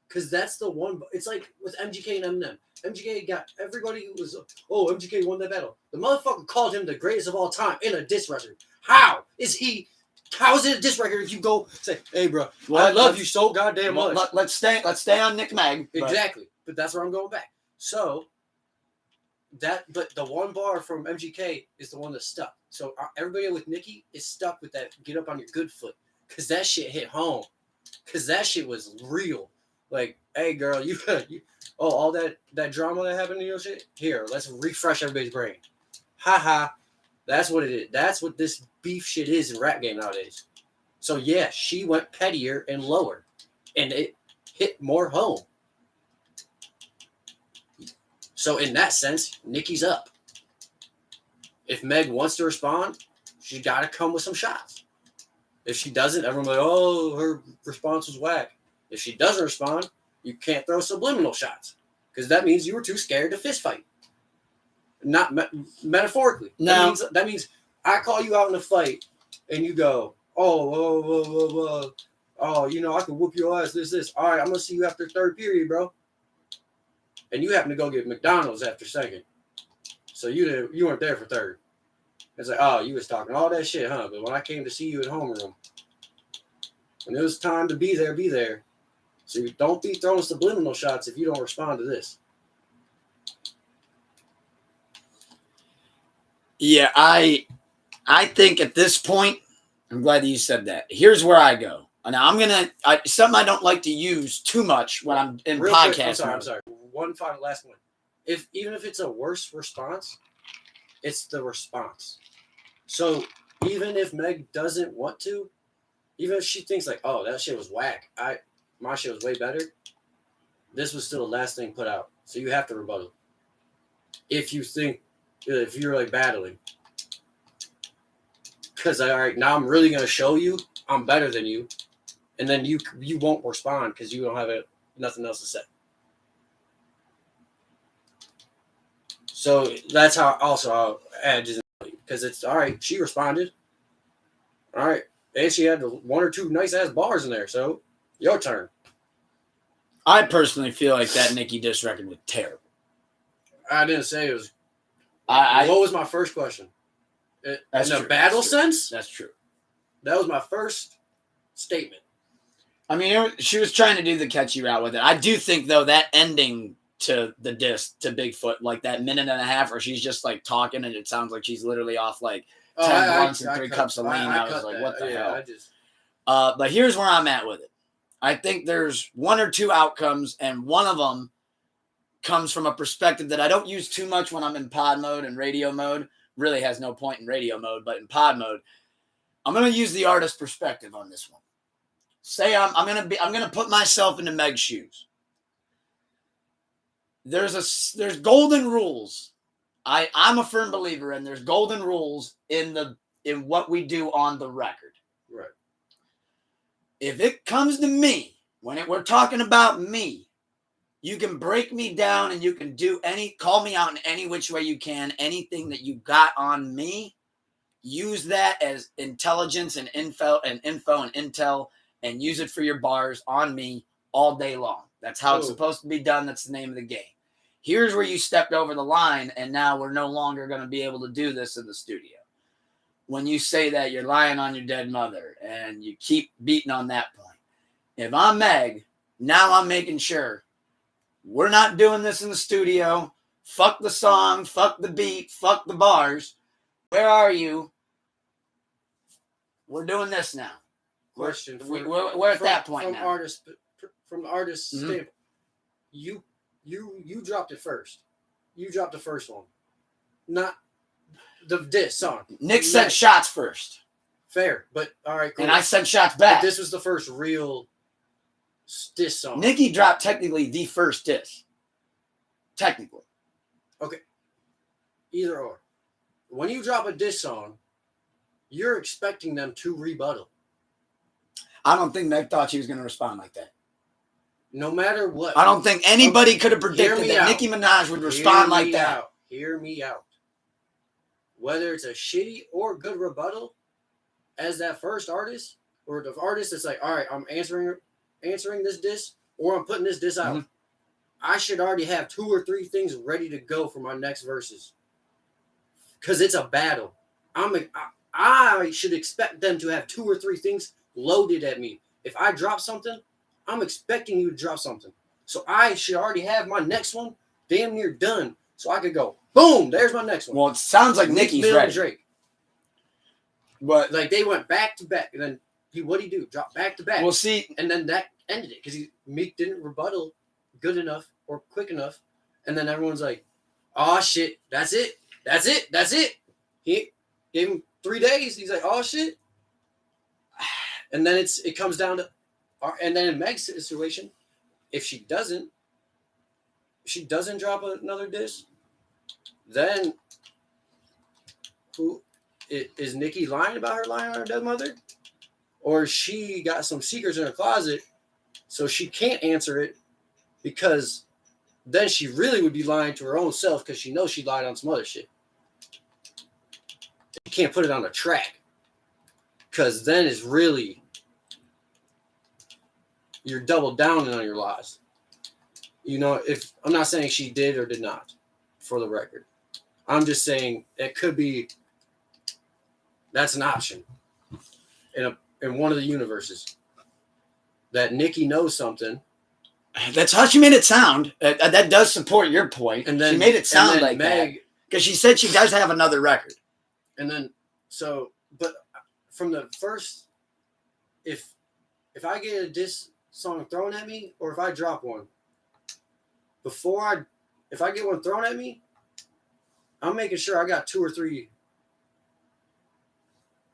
because that's the one. It's like with MGK and Eminem. MGK got everybody who was MGK won that battle. The motherfucker called him the greatest of all time in a diss record. How is it a diss record if you go say, hey bro, I love you so goddamn much. Let's stay on Nick Meg. Exactly, but that's where I'm going back. So but the one bar from MGK is the one that's stuck. So everybody with Nicki is stuck with that get up on your good foot because that shit hit home. Because that shit was real. Like, hey girl, you all that drama that happened in your shit? Here, let's refresh everybody's brain. Haha. That's what it is. That's what this beef shit is in rap game nowadays. So yeah, she went pettier and lower. And it hit more home. So in that sense, Nicki's up. If Meg wants to respond, she's got to come with some shots. If she doesn't, everyone's like, oh, her response was whack. If she doesn't respond, you can't throw subliminal shots because that means you were too scared to fist fight. Not metaphorically. No. That means I call you out in a fight and you go, oh, I can whoop your ass, this. All right, I'm going to see you after third period, bro. And you happen to go get McDonald's after second. So you weren't there for third. It's like, oh, you was talking all that shit, huh? But when I came to see you at homeroom, when it was time to be there. So you don't be throwing subliminal shots if you don't respond to this. Yeah, I think at this point, I'm glad that you said that. Here's where I go. Now something I don't like to use too much when I'm in podcast. I'm sorry. One final last one. Even if it's a worse response, it's the response. So even if Meg doesn't want to, even if she thinks like, oh, that shit was whack, my shit was way better, this was still the last thing put out. So you have to rebuttal. if you're like battling. Because all right, now I'm really gonna show you I'm better than you, and then you won't respond because you don't have nothing else to say. So that's how also I'll add because it's all right. She responded, all right, and she had one or two nice ass bars in there. So your turn. I personally feel like that Nicki diss record was terrible. I didn't say it was. What was my first question? In a battle sense? That's true. That was my first statement. I mean, she was trying to do the catchy route with it. I do think, though, that ending to the diss to Bigfoot, like that minute and a half where she's just like talking and it sounds like she's literally off like 10 blunts and 3 cups of lean. I was like, what the hell? But here's where I'm at with it. I think there's one or two outcomes, and one of them comes from a perspective that I don't use too much when I'm in pod mode and radio mode. Really has no point in radio mode, but in pod mode, I'm going to use the artist perspective on this one. Say I'm going to put myself into Meg's shoes. There's golden rules. I'm a firm believer in there's golden rules in what we do on the record. Right. If it comes to me, we're talking about me, you can break me down and you can call me out in any which way you can. Anything that you got on me, use that as intelligence and info and intel and use it for your bars on me all day long. That's how it's supposed to be done. That's the name of the game. Here's where you stepped over the line, and now we're no longer going to be able to do this in the studio. When you say that, you're lying on your dead mother, and you keep beating on that point. If I'm Meg, now I'm making sure we're not doing this in the studio. Fuck the song, fuck the beat, fuck the bars. Where are you? We're doing this now. Question. We're at that point now. From the artist's standpoint, you dropped it first. You dropped the first one. Not the diss song. Nick said shots first. Fair, but all right, cool. And I said shots back. But this was the first real diss song. Nicki dropped technically the first diss. Technically. Okay. Either or. When you drop a diss song, you're expecting them to rebuttal. I don't think Meg thought she was going to respond like that. No matter what. I don't think anybody could have predicted that Nicki Minaj would respond like that. Hear me out. Whether it's a shitty or good rebuttal, as that first artist, or the artist that's like, all right, I'm answering this diss, or I'm putting this diss out. Mm-hmm. I should already have 2 or 3 things ready to go for my next verses. Because it's a battle. I should expect them to have 2 or 3 things loaded at me. If I drop something, I'm expecting you to drop something. So I should already have my next one damn near done. So I could go, boom, there's my next one. Well, it sounds like Nicki's ready. Drake. But like they went back to back. And then what'd he do? Drop back to back. We'll see. And then that ended it. Because Meek didn't rebuttal good enough or quick enough. And then everyone's like, oh shit, that's it. That's it. That's it. He gave him 3 days. He's like, oh shit. And then it comes down to, and then in Meg's situation, if she doesn't drop another diss, then who is Nicki lying about her lying on her dead mother? Or she got some secrets in her closet, so she can't answer it because then she really would be lying to her own self because she knows she lied on some other shit. You can't put it on a track because then it's really you're double downing on your lies. You know, if I'm not saying she did or did not, for the record, I'm just saying it could be. That's an option in one of the universes that Nicki knows something. That's how she made it sound. That does support your point. And then she made it sound like Meg, that because she said she does have another record. And then but from the first, if I get a diss song thrown at me, or if I drop one, if I get one thrown at me, I'm making sure I got 2 or 3.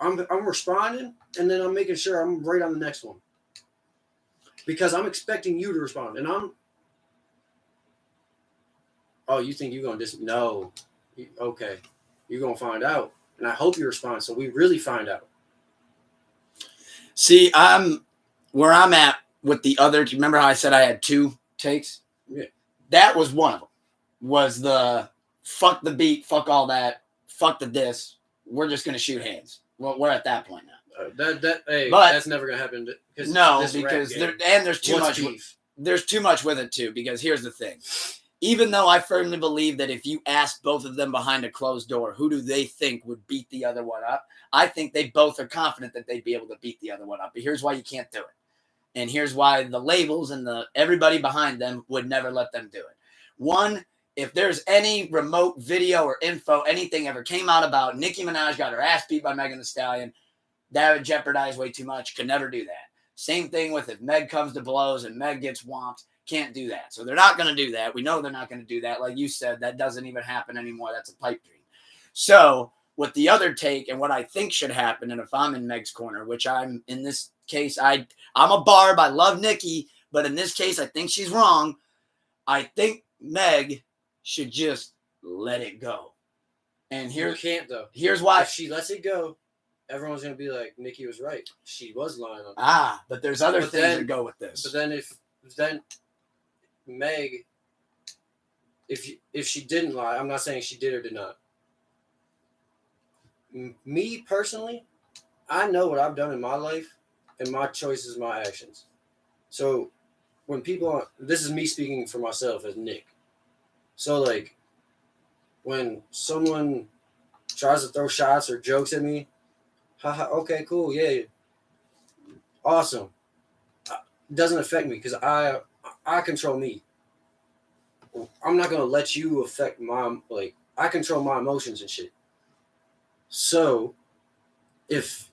I'm responding, and then I'm making sure I'm right on the next one because I'm expecting you to respond, and oh, you think you're gonna just no? Okay, you're gonna find out, and I hope you respond so we really find out. See, where I'm at with the other. Do you remember how I said I had 2 takes? Yeah. That was one of them. Was the fuck the beat, fuck all that, fuck the diss. We're just gonna shoot hands. Well, we're at that point now. That's never gonna happen. Because there's too much beef. There's too much with it too. Because here's the thing. Even though I firmly believe that if you asked both of them behind a closed door, who do they think would beat the other one up? I think they both are confident that they'd be able to beat the other one up. But here's why you can't do it. And here's why the labels and everybody behind them would never let them do it. One, if there's any remote video or info, anything ever came out about Nicki Minaj got her ass beat by Megan Thee Stallion, that would jeopardize way too much. Could never do that. Same thing with if Meg comes to blows and Meg gets whomped. Can't do that. So they're not going to do that. We know they're not going to do that. Like you said, that doesn't even happen anymore. That's a pipe dream. So with the other take and what I think should happen, and if I'm in Meg's corner, which I'm in this case, I'm a barb. I love Nicki, but in this case, I think she's wrong. I think Meg should just let it go. And you can't though. Here's why. If she lets it go, everyone's going to be like, Nicki was right. She was lying on that. But there's other things that go with this. But then Meg, if she didn't lie, I'm not saying she did or did not. Me personally, I know what I've done in my life, and my choices, my actions. So when people, this is me speaking for myself as Nick. So like, when someone tries to throw shots or jokes at me, haha, okay, cool, yeah, awesome. It doesn't affect me because I control me. I'm not gonna let you affect I control my emotions and shit. So, if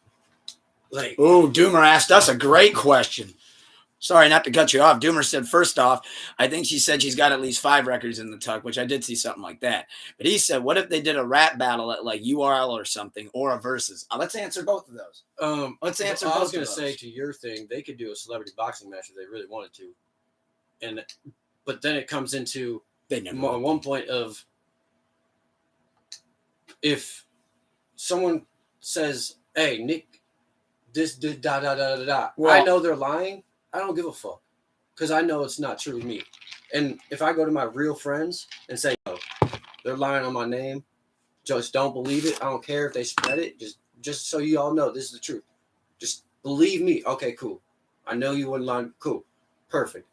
Doomer asked us a great question. Sorry, not to cut you off. Doomer said, first off, I think she said she's got at least 5 records in the tuck, which I did see something like that. But he said, what if they did a rap battle at like URL or something, or a versus? Let's answer both of those. Let's answer both of those. I was going to say to your thing, they could do a celebrity boxing match if they really wanted to. But then it comes into one point of, if someone says, hey, Nick, this did da da da da da. Well, I know they're lying. I don't give a fuck because I know it's not truly me. And if I go to my real friends and say, yo, they're lying on my name, just don't believe it. I don't care if they spread it. Just so you all know, this is the truth. Just believe me. Okay, cool. I know you wouldn't lie. Cool. Perfect.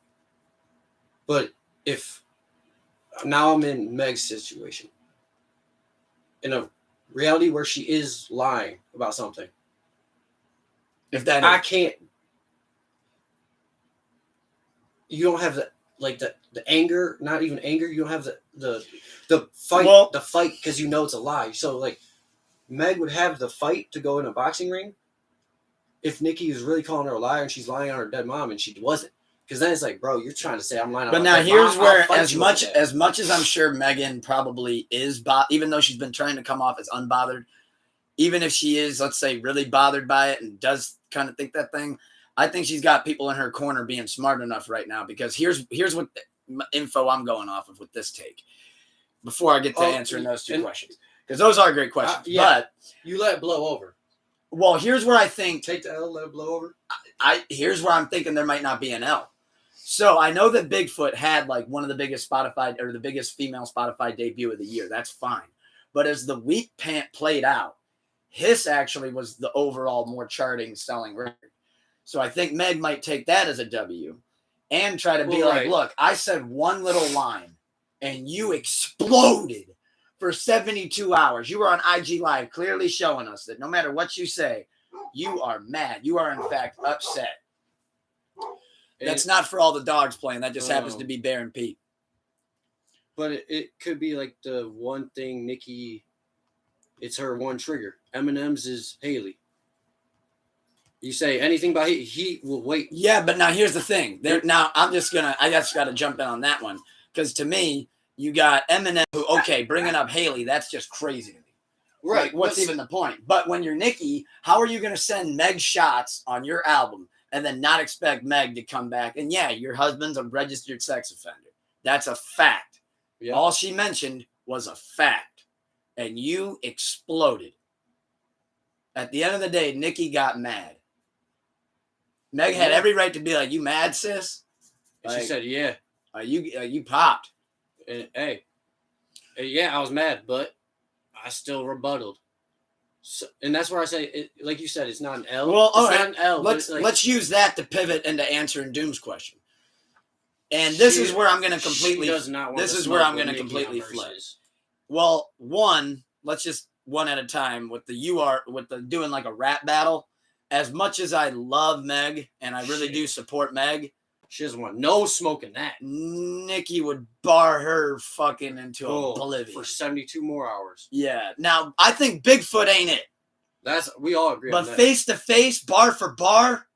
But if now I'm in Meg's situation, in a reality where she is lying about something, I can't. You don't have the anger, not even anger. You don't have the fight, because you know it's a lie. So like, Meg would have the fight to go in a boxing ring if Nicki is really calling her a liar and she's lying on her dead mom and she wasn't. Because then it's like, bro, you're trying to say I'm lying on my dead mom. But now here's where, as much as I'm sure Megan probably is, even though she's been trying to come off as unbothered, even if she is, let's say, really bothered by it and does kind of think that thing, I think she's got people in her corner being smart enough right now, because here's what info I'm going off of with this take before I get to answering those two questions, because those are great questions. But you let it blow over. Well, here's where I think take the L, let it blow over. Here's where I'm thinking there might not be an L. So I know that Bigfoot had like one of the biggest Spotify, or the biggest female Spotify debut of the year. That's fine. But as the week played out, Hiss actually was the overall more charting selling record. So I think Meg might take that as a W and try to be like, look, I said one little line and you exploded for 72 hours. You were on IG Live clearly showing us that no matter what you say, you are mad. You are, in fact, upset. That's not for all the dogs playing. That just happens to be Bear and Pete. But it could be like the one thing Nicki, it's her one trigger. Eminem's is Haley. You say anything about he will wait. Yeah, but now here's the thing. Now I just got to jump in on that one, because to me, you got Eminem who, bringing up Haley, that's just crazy to me. Right. Like, what's even the point? But when you're Nicki, how are you going to send Meg shots on your album and then not expect Meg to come back? And yeah, your husband's a registered sex offender. That's a fact. Yeah. All she mentioned was a fact, and you exploded. At the end of the day, Nicki got mad. Meg had every right to be like, "You mad, sis?" And Like, she said, "Yeah." You popped. And hey, yeah, I was mad, but I still rebutted. So, and that's where I say, like you said, it's not an L. Well, all it's right. not an L. Let's use that to pivot into answering Doom's question. And this is where I'm going to completely. This is where I'm going to completely flip. Well, let's just one at a time with the doing like a rap battle. As much as I love Meg and I really do support Meg, she doesn't want no smoke in that. Nicki would bar her fucking into oblivion for 72 more hours. Yeah. Now I think Bigfoot ain't it. We all agree. But face to face, bar for bar,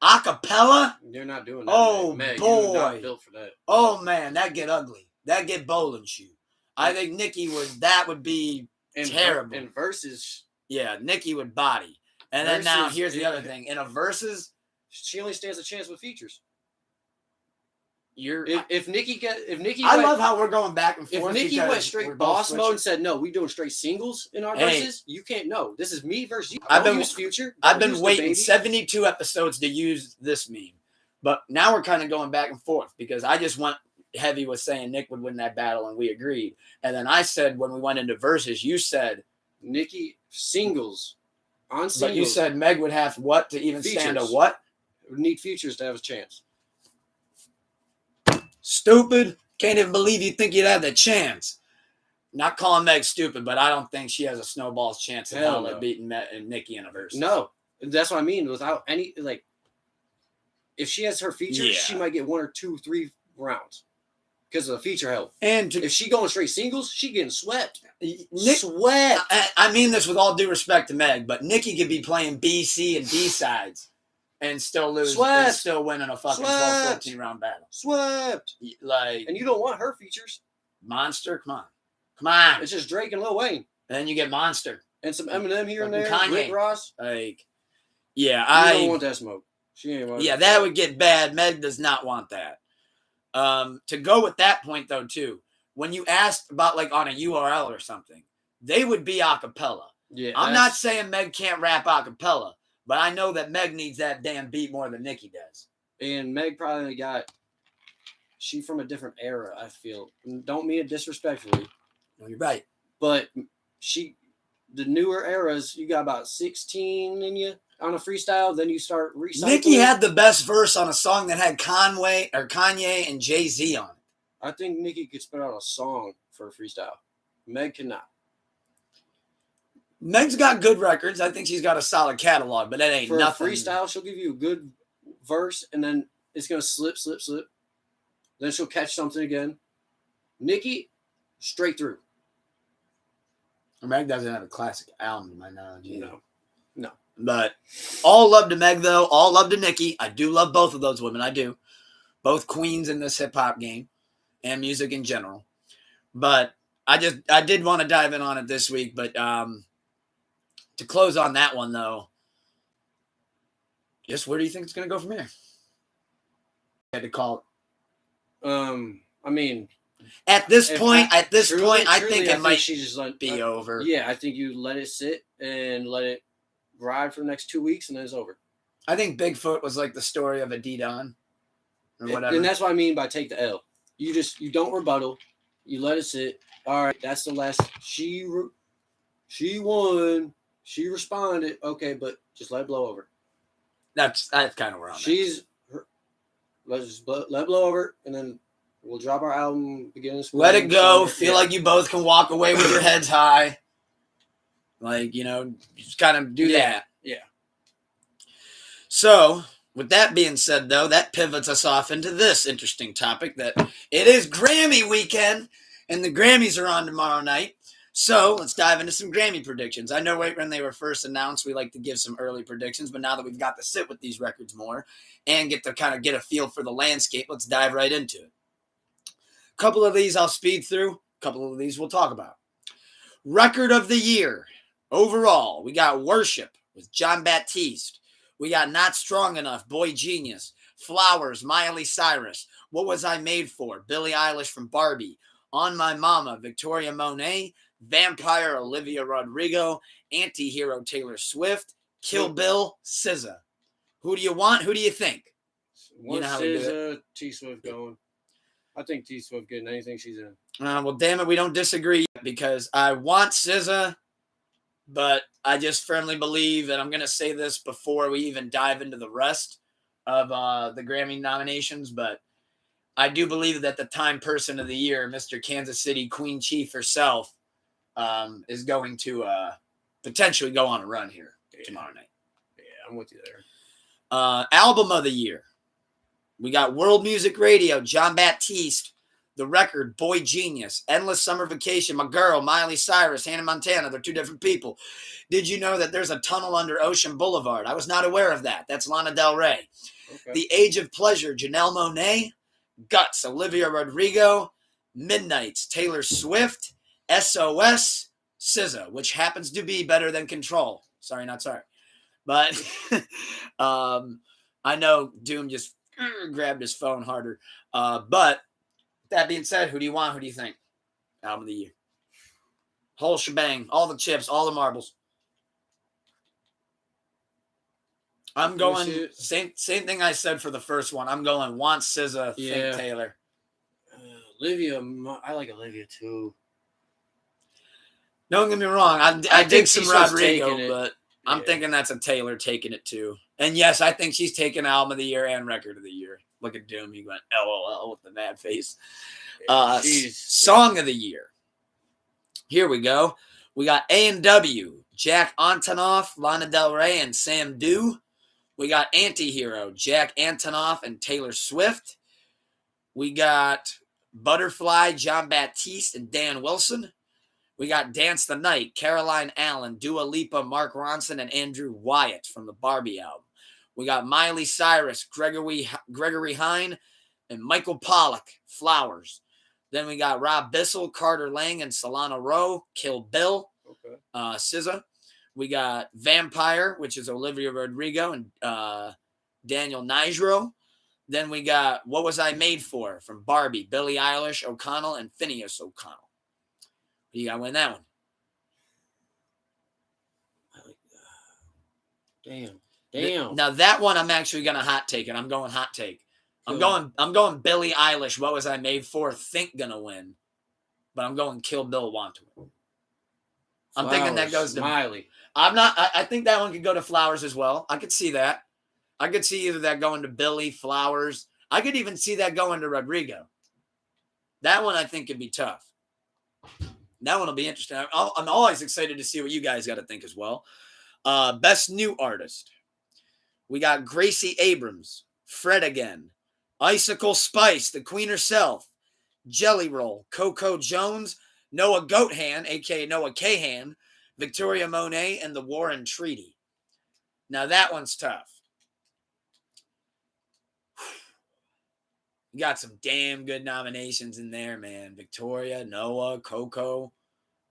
acapella. You're not doing that. Oh Meg, boy, you're not built for that. Oh man, that get ugly. That get bowling shoe. I think Nicki would be terrible. In verses, yeah, Nicki would body. And then now here's the other thing. In a verses, she only stands a chance with features. I love how we're going back and forth. If Nicki went straight boss mode and said, "No, we doing straight singles in our verses," you can't know. This is me versus you. I've been waiting 72 episodes to use this meme, but now we're kind of going back and forth because I just went heavy with saying Nick would win that battle, and we agreed. And then I said when we went into verses, you said Nicki singles on singles. But you said Meg would have what to even stand a what? Would need features to have a chance. Stupid. Can't even believe you think you'd have the chance. Not calling Meg stupid, but I don't think she has a snowball's chance of beating Nicki in a verse. No, that's what I mean. Without any, like, if she has her features, she might get 1 or 2, 3 rounds because of the feature help. And if she going straight singles, she getting swept. Swept. I mean this with all due respect to Meg, but Nicki could be playing B, C, and D sides and still lose and still winning a fucking 12-14 round battle. Swept. And you don't want her features. Monster, come on. It's just Drake and Lil Wayne. And then you get Monster. And some Eminem here and there. Kanye. Rick Ross. I don't want that smoke. She ain't want that would get bad. Meg does not want that. To go with that point though too, when you asked about like on a URL or something, they would be a cappella. Yeah. I'm not saying Meg can't rap a cappella. But I know that Meg needs that damn beat more than Nicki does. And Meg probably she from a different era, I feel. Don't mean it disrespectfully. No, you're right. But the newer eras, you got about 16 in you on a freestyle, then you start recycling. Nicki had the best verse on a song that had Kanye and Jay-Z on it. I think Nicki could spit out a song for a freestyle. Meg cannot. Meg's got good records. I think she's got a solid catalog, but that ain't nothing. For a freestyle, she'll give you a good verse, and then it's going to slip. Then she'll catch something again. Nicki, straight through. Meg doesn't have a classic album, to my knowledge. No. But all love to Meg, though. All love to Nicki. I do love both of those women. I do. Both queens in this hip-hop game and music in general. But I did want to dive in on it this week, but to close on that one, though, just where do you think it's going to go from here? I had to call it. I mean, at this point, I think it might be over. Yeah, I think you let it sit and let it ride for the next 2 weeks, and then it's over. I think Bigfoot was like the story of a D-Don or whatever. And that's what I mean by take the L. You don't rebuttal. You let it sit. All right, that's the last. She won. She responded. Okay, but just let it blow over. That's kind of where I'm at. Let's just let it blow over, and then we'll drop our album beginning. Let it go. Feel like you both can walk away with your heads high. Like, just kind of do that. Yeah. So, with that being said, though, that pivots us off into this interesting topic that it is Grammy weekend, and the Grammys are on tomorrow night. So let's dive into some Grammy predictions. I know when they were first announced, we like to give some early predictions, but now that we've got to sit with these records more and get a feel for the landscape, let's dive right into it. A couple of these I'll speed through. A couple of these we'll talk about. Record of the year. Overall, we got Worship with John Baptiste. We got Not Strong Enough, Boy Genius. Flowers, Miley Cyrus. What Was I Made For? Billie Eilish from Barbie. On My Mama, Victoria Monet. Vampire, Olivia Rodrigo. Anti-Hero, Taylor Swift. Kill Bill, SZA. Who do you want? Who do you think? One SZA, T Swift going. I think T Swift getting anything she's in. Well, damn it, we don't disagree because I want SZA, but I just firmly believe, and I'm going to say this before we even dive into the rest of the Grammy nominations, but I do believe that the Time Person of the Year, Mr. Kansas City Queen Chief herself, is going to potentially go on a run here tomorrow night. Yeah, I'm with you there. Album of the Year. We got World Music Radio, John Baptiste, The Record, Boy Genius, Endless Summer Vacation, My Girl, Miley Cyrus, Hannah Montana. They're two different people. Did you know that there's a tunnel under Ocean Boulevard? I was not aware of that. That's Lana Del Rey. Okay. The Age of Pleasure, Janelle Monáe, Guts, Olivia Rodrigo, Midnights, Taylor Swift, SOS, SZA, which happens to be better than Control. Sorry, not sorry. But I know Doom just grabbed his phone harder. But that being said, who do you want? Who do you think? Album of the Year. Whole shebang. All the chips. All the marbles. I'm going same thing I said for the first one. I'm going want SZA, think Taylor. Olivia, I like Olivia too. Don't get me wrong. I dig some Rodrigo, but I'm thinking that's a Taylor taking it too. And yes, I think she's taking Album of the Year and Record of the Year. Look at Doom. He went LOL with the mad face. Song of the Year. Here we go. We got A&W, Jack Antonoff, Lana Del Rey, and Sam Dew. We got Anti-Hero, Jack Antonoff and Taylor Swift. We got Butterfly, John Baptiste and Dan Wilson. We got Dance the Night, Caroline Allen, Dua Lipa, Mark Ronson, and Andrew Wyatt from the Barbie album. We got Miley Cyrus, Gregory Hine, and Michael Pollack, Flowers. Then we got Rob Bissell, Carter Lang, and Solana Rowe, Kill Bill, SZA. We got Vampire, which is Olivia Rodrigo and Daniel Nigro. Then we got What Was I Made For from Barbie, Billie Eilish, O'Connell, and Phineas O'Connell. You got to win that one. Damn. Now that one I'm actually gonna hot take it. I'm going hot take. I'm going Billie Eilish. What Was I Made For? Think gonna win, but I'm going Kill Bill. Want to win. I'm thinking that goes to Miley. I think that one could go to Flowers as well. I could see that. I could see either that going to Billie, Flowers. I could even see that going to Rodrigo. That one I think could be tough. That one will be interesting. I'm always excited to see what you guys got to think as well. Best New Artist. We got Gracie Abrams, Fred Again, Icicle Spice, the Queen herself, Jelly Roll, Coco Jones, Noah Goathan, a.k.a. Noah Kahan, Victoria Monet, and the Warren Treaty. Now that one's tough. You got some damn good nominations in there, man. Victoria, Noah, Coco,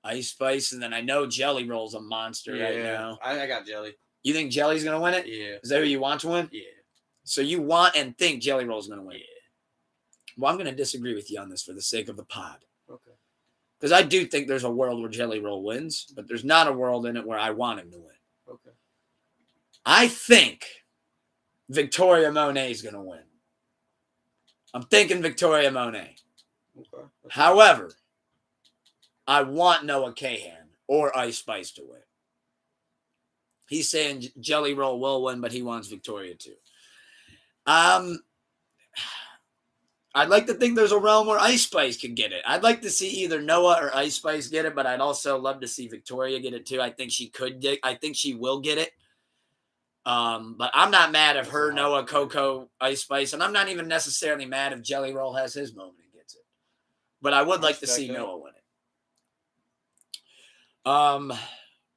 Ice Spice, and then I know Jelly Roll's a monster right now. I got Jelly. You think Jelly's going to win it? Yeah. Is that who you want to win? Yeah. So you want and think Jelly Roll's going to win? Yeah. Well, I'm going to disagree with you on this for the sake of the pod. Okay. Because I do think there's a world where Jelly Roll wins, but there's not a world in it where I want him to win. Okay. I think Victoria Monet is going to win. I'm thinking Victoria Monet. Okay. However, I want Noah Kahan or Ice Spice to win. He's saying Jelly Roll will win, but he wants Victoria too. I'd like to think there's a realm where Ice Spice could get it. I'd like to see either Noah or Ice Spice get it, but I'd also love to see Victoria get it too. I think she will get it. But I'm not mad if her, Noah, Coco, Ice Spice, and I'm not even necessarily mad if Jelly Roll has his moment and gets it. But I would like to see Noah win it.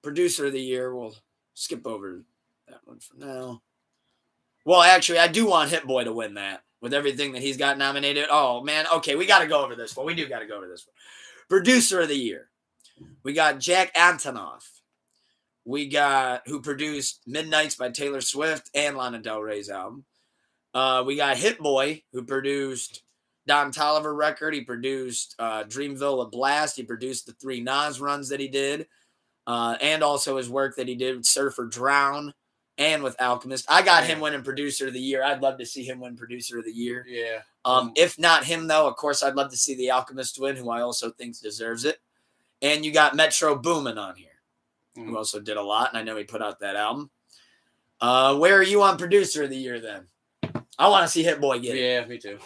Producer of the Year, we'll skip over that one for now. Well, actually, I do want Hit Boy to win that with everything that he's got nominated. Oh, man. Okay, we got to go over this one. We do got to go over this one. Producer of the Year. We got Jack Antonoff. We got who produced Midnights by Taylor Swift and Lana Del Rey's album. We got Hit Boy, who produced Don Toliver record. He produced Dreamville, A Blast. He produced the 3 Nas runs that he did. And also his work that he did with Surfer Drown and with Alchemist. I got him winning Producer of the Year. I'd love to see him win Producer of the Year. Yeah. If not him, though, of course, I'd love to see the Alchemist win, who I also think deserves it. And you got Metro Boomin on here, who also did a lot, and I know he put out that album. Where are you on Producer of the Year, then? I want to see Hit Boy get it. Yeah, me too.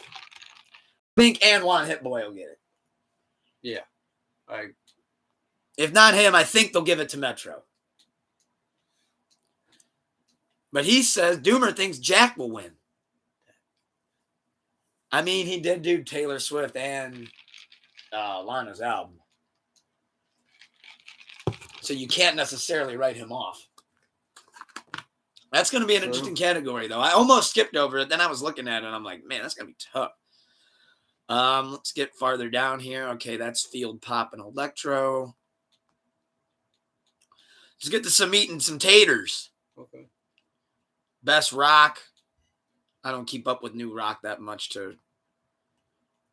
Think and want Hit Boy will get it. Yeah. If not him, I think they'll give it to Metro. But he says Doomer thinks Jack will win. I mean, he did do Taylor Swift and Lana's album. So you can't necessarily write him off. That's going to be an interesting category, though. I almost skipped over it. Then I was looking at it, and I'm like, man, that's going to be tough. Let's get farther down here. Okay, that's Field Pop and Electro. Let's get to some meat and some taters. Okay. Best rock. I don't keep up with new rock that much to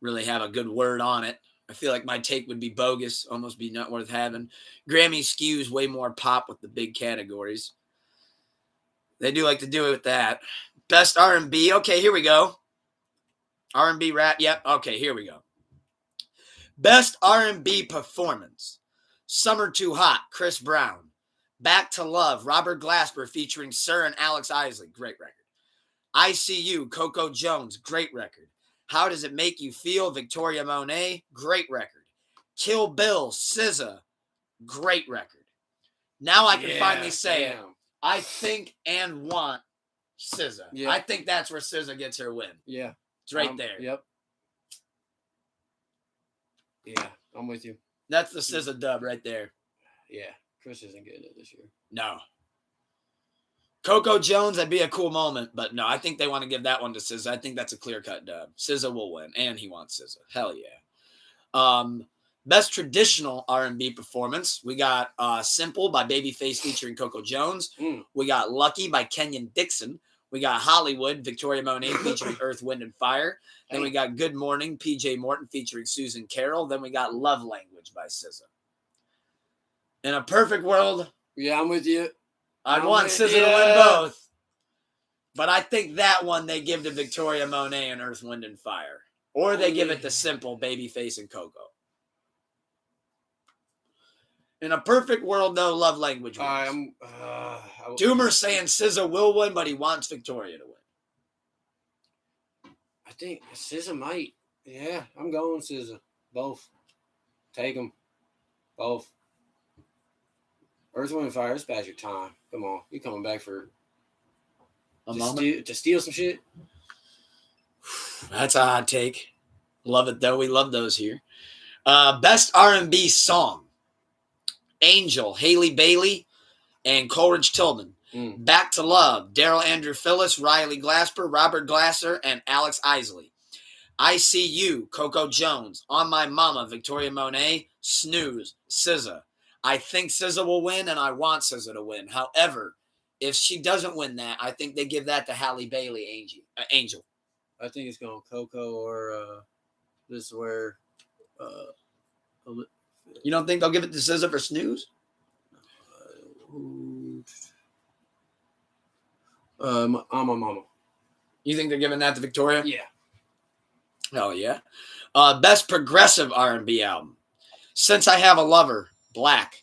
really have a good word on it. I feel like my take would be bogus, almost be not worth having. Grammy skews way more pop with the big categories. They do like to do it with that. Best R&B. Okay, here we go. R&B rap. Yep. Okay, here we go. Best R&B performance. Summer Too Hot, Chris Brown. Back to Love, Robert Glasper featuring Sir and Alex Isley. Great record. I See You, Coco Jones. Great record. How Does It Make You Feel, Victoria Monet. Great record. Kill Bill, SZA. Great record. Now I can finally say it. I think and want SZA. Yeah. I think that's where SZA gets her win. Yeah. It's right there. Yep. Yeah, I'm with you. That's the SZA dub right there. Yeah. Chris isn't getting it this year. No. Coco Jones, that'd be a cool moment, but no, I think they want to give that one to SZA. I think that's a clear-cut dub. SZA will win, and he wants SZA. Hell yeah. Best traditional R&B performance. We got Simple by Babyface featuring Coco Jones. We got Lucky by Kenyon Dixon. We got Hollywood, Victoria Monet featuring Earth, Wind, and Fire. Then we got Good Morning, PJ Morton featuring Susan Carroll. Then we got Love Language by SZA. In a perfect world, yeah, I'm with you. I'd want SZA to win both. But I think that one they give to Victoria Monet and Earth, Wind, and Fire. Or they give it to Simple, Babyface, and Coco. In a perfect world, though, Love Language wins. Doomer's saying SZA will win, but he wants Victoria to win. I think SZA might. Yeah, I'm going SZA. Both. Take them. Both. Earth, Wind, and Fire, it's past your time. Come on. You coming back for to steal some shit? That's a hot take. Love it, though. We love those here. Best R&B song. Angel, Haley Bailey, and Coleridge Tillman. Back to Love, Daryl Andrew Phillips, Riley Glasper, Robert Glasser, and Alex Isley. I See You, Coco Jones. On My Mama, Victoria Monet, Snooze, SZA. I think SZA will win, and I want SZA to win. However, if she doesn't win that, I think they give that to Halle Bailey, Angel. I think it's going Coco or this is where. You don't think they'll give it to SZA for Snooze? On My Mama. You think they're giving that to Victoria? Yeah. Oh, yeah. Best progressive R&B album. Since I Have a Lover, Black.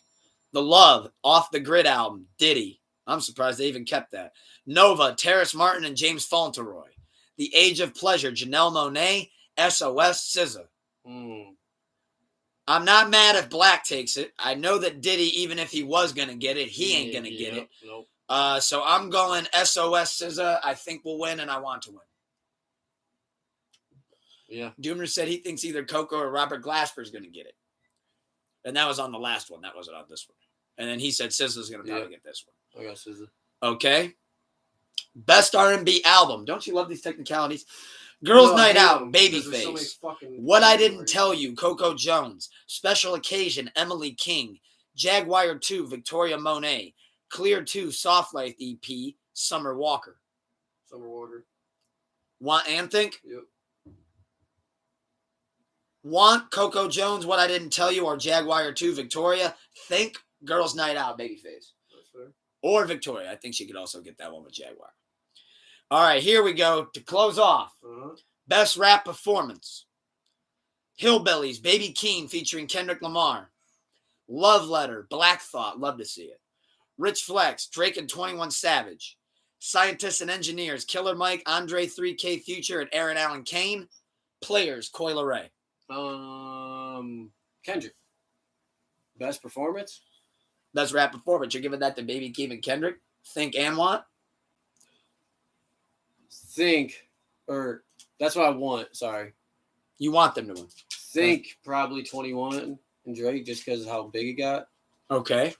The Love, Off the Grid album, Diddy. I'm surprised they even kept that. Nova, Terrace Martin and James Fauntleroy. The Age of Pleasure, Janelle Monáe, SOS, SZA. I'm not mad if Black takes it. I know that Diddy, even if he was going to get it, he ain't going to get it. Nope. So I'm going SOS, SZA. I think we'll win, and I want to win. Yeah. Doomer said he thinks either Coco or Robert Glasper is going to get it. And that was on the last one. That wasn't on this one. And then he said SZA's going to probably get this one. I got SZA. Okay. Best R&B album. Don't you love these technicalities? Girls Night Out, Babyface. What I Didn't Tell You, Coco Jones. Special Occasion, Emily King. Jaguar 2, Victoria Monet. Clear 2, Soft Life EP, Summer Walker. Summer Walker. Want and think? Yep. Want Coco Jones, What I Didn't Tell You, or Jaguar 2, Victoria. Think Girls Night Out, Babyface. Or Victoria. I think she could also get that one with Jaguar. All right, here we go. To close off, Best Rap Performance. Hillbillies, Baby Keem featuring Kendrick Lamar. Love Letter, Black Thought, love to see it. Rich Flex, Drake and 21 Savage. Scientists and Engineers, Killer Mike, Andre 3K Future, and Aaron Allen Kane. Players, Coi Leray. Kendrick. Best performance? Best Rap Performance. You're giving that to Baby Keem and Kendrick? Think and want? Think, or that's what I want, sorry. You want them to win. Think probably 21 and Drake just because of how big it got. Okay.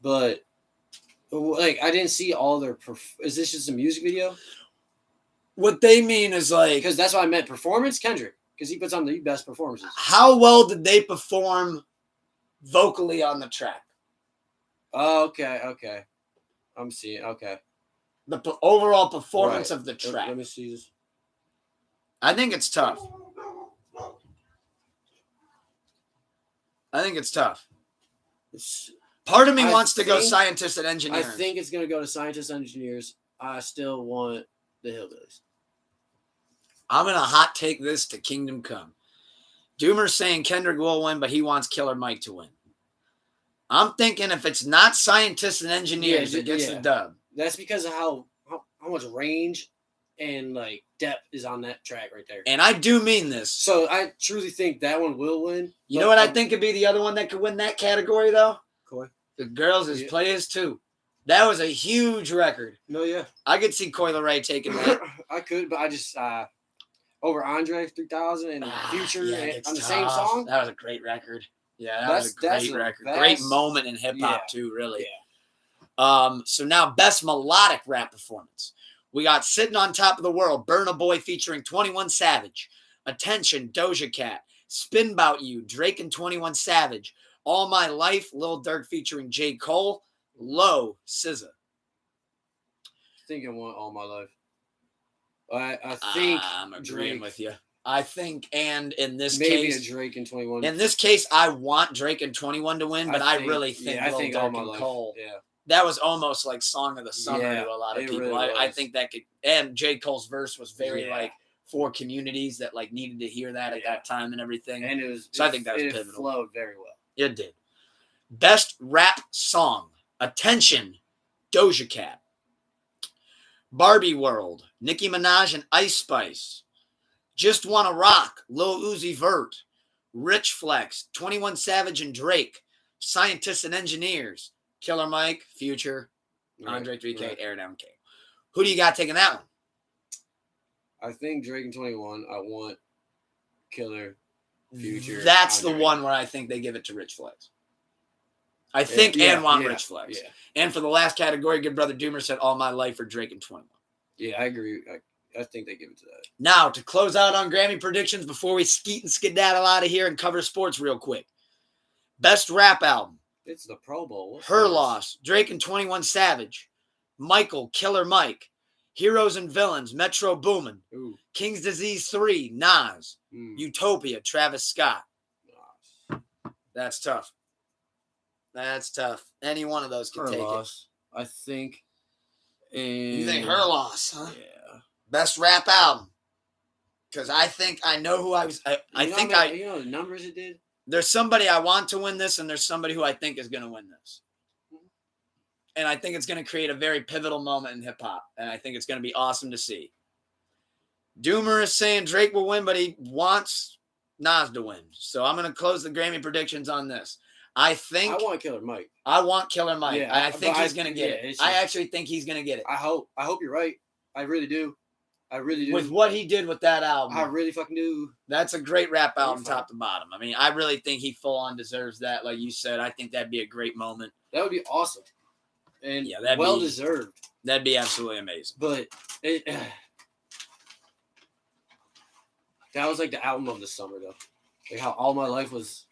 But, like, I didn't see all their... Is this just a music video? What they mean is like... Because that's what I meant. Performance, Kendrick. Because he puts on the best performances. How well did they perform vocally on the track? Oh, okay. I'm seeing, okay. The overall performance of the track. Let me see this. I think it's tough. Part of me wants to go Scientists and Engineers. I think it's going to go to Scientists and Engineers. I still want the Hillbillies. I'm going to hot take this to Kingdom Come. Doomer's saying Kendrick will win, but he wants Killer Mike to win. I'm thinking if it's not Scientists and Engineers, it gets the dub. That's because of how much range and like depth is on that track right there. And I do mean this. So I truly think that one will win. You know what I think could be the other one that could win that category though? Coi. The Girls is Players too. That was a huge record. No, yeah. I could see Coi Leray taking that. I could, but I just over Andre 3000 and Future on the same song. That was a great record. Yeah, that was a great record. Great moment in hip hop too, really. Yeah. So now best melodic rap performance. We got Sitting on Top of the World, Burna Boy featuring 21 Savage. Attention, Doja Cat. Spin Bout You, Drake and 21 Savage. All My Life, Lil Durk featuring J. Cole. Low, SZA. I think I want All My Life. I think I'm agreeing with you. I think, and in this maybe case, a Drake and 21. In this case, I want Drake and 21 to win, but I really think Lil Durk All My and Life. Cole. Yeah. That was almost like Song of the Summer to a lot of people. Really I think that could, and J. Cole's verse was very like for communities that like needed to hear that at that time and everything. And it was, I think that was pivotal. It flowed very well. It did. Best rap song. Attention, Doja Cat. Barbie World, Nicki Minaj and Ice Spice. Just Wanna Rock, Lil Uzi Vert. Rich Flex, 21 Savage and Drake. Scientists and Engineers. Killer Mike, Future, Andre 3K, Aaron Allen Kane. Who do you got taking that one? I think Drake and 21. I want Killer, Future. That's Andre. the one where I think they give it to Rich Flex. I think and want Rich Flex. Yeah. And for the last category, Good Brother Doomer said All My Life for Drake and 21. Yeah, I agree. I think they give it to that. Now, to close out on Grammy predictions before we skeet and skedaddle out of here and cover sports real quick. Best rap album. It's the Pro Bowl. What's Her this? Loss, Drake and 21 Savage. Michael, Killer Mike. Heroes and Villains, Metro Boomin. Ooh. King's Disease 3, Nas. Utopia, Travis Scott. That's tough. That's tough. Any one of those can Her take Loss. I think. You think Her Loss, huh? Yeah. Best rap album. Because I think I know who I was. You know the numbers it did? There's somebody I want to win this, and there's somebody who I think is going to win this. And I think it's going to create a very pivotal moment in hip-hop. And I think it's going to be awesome to see. Doomer is saying Drake will win, but he wants Nas to win. So I'm going to close the Grammy predictions on this. I want Killer Mike. I want Killer Mike. Yeah, I think he's going to get it. I actually think he's going to get it. I hope you're right. I really do. I really do. With what he did with that album. I really fucking do. That's a great rap album top to bottom. I mean, I really think he full on deserves that. Like you said, I think that'd be a great moment. That would be awesome. And deserved. That'd be absolutely amazing. But that was like the album of the summer, though. Like how All My Life was.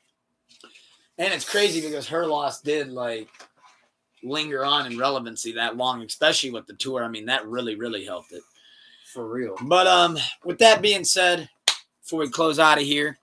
And it's crazy because Her Loss did like linger on in relevancy that long, especially with the tour. I mean, that really, really helped it. For real. But with that being said, before we close out of here,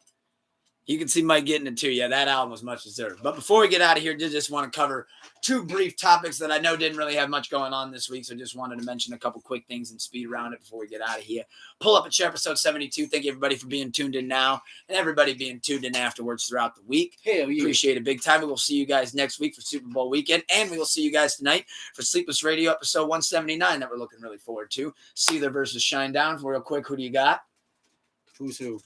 You can see Mike getting it too. Yeah, that album was much deserved. But before we get out of here, did just want to cover two brief topics that I know didn't really have much going on this week. So just wanted to mention a couple quick things and speed around it before we get out of here. Pull up at episode 72. Thank you everybody for being tuned in now and everybody being tuned in afterwards throughout the week. Hell yeah. Appreciate it big time. We will see you guys next week for Super Bowl weekend. And we will see you guys tonight for Sleepless Radio episode 179 that we're looking really forward to. Seether versus Shinedown. Real quick, who do you got? Who's who?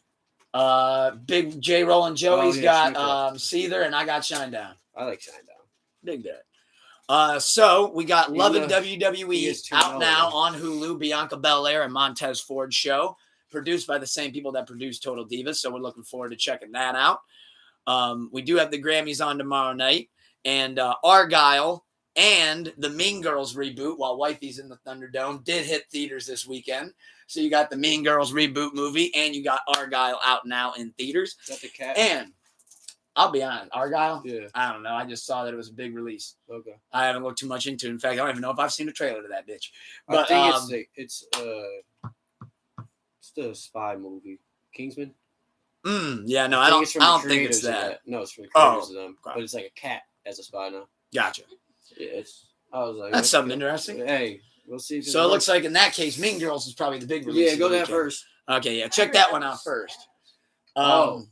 Big J Roll and Joey's got Snuka. Seether, and I got Shinedown. I like Shinedown. Dig that. So we got Love and He WWE is 2-0 out now though. on Hulu. Bianca Belair and Montez Ford show, produced by the same people that produced Total Divas. So we're looking forward to checking that out. We do have the Grammys on tomorrow night, and Argyle and the Mean Girls reboot, while Wifey's in the Thunderdome, did hit theaters this weekend. So you got the Mean Girls reboot movie, and you got Argyle out now in theaters. Is that the cat? And I'll be honest, Argyle, Yeah. I don't know. I just saw that it was a big release. Okay. I haven't looked too much into it. In fact, I don't even know if I've seen a trailer to that bitch. I But think it's the spy movie. Kingsman? yeah, no, I it's from don't the think it's creators of that. No, it's from the creators Oh, of them. okay. But it's like a cat as a spy now. Gotcha. Yeah, I was like, That's something okay. interesting. Hey, we'll see. If So it looks like in that case, Mean Girls is probably the big release. Yeah, of go the that weekend. first. Okay, yeah, check that one out first. Oh,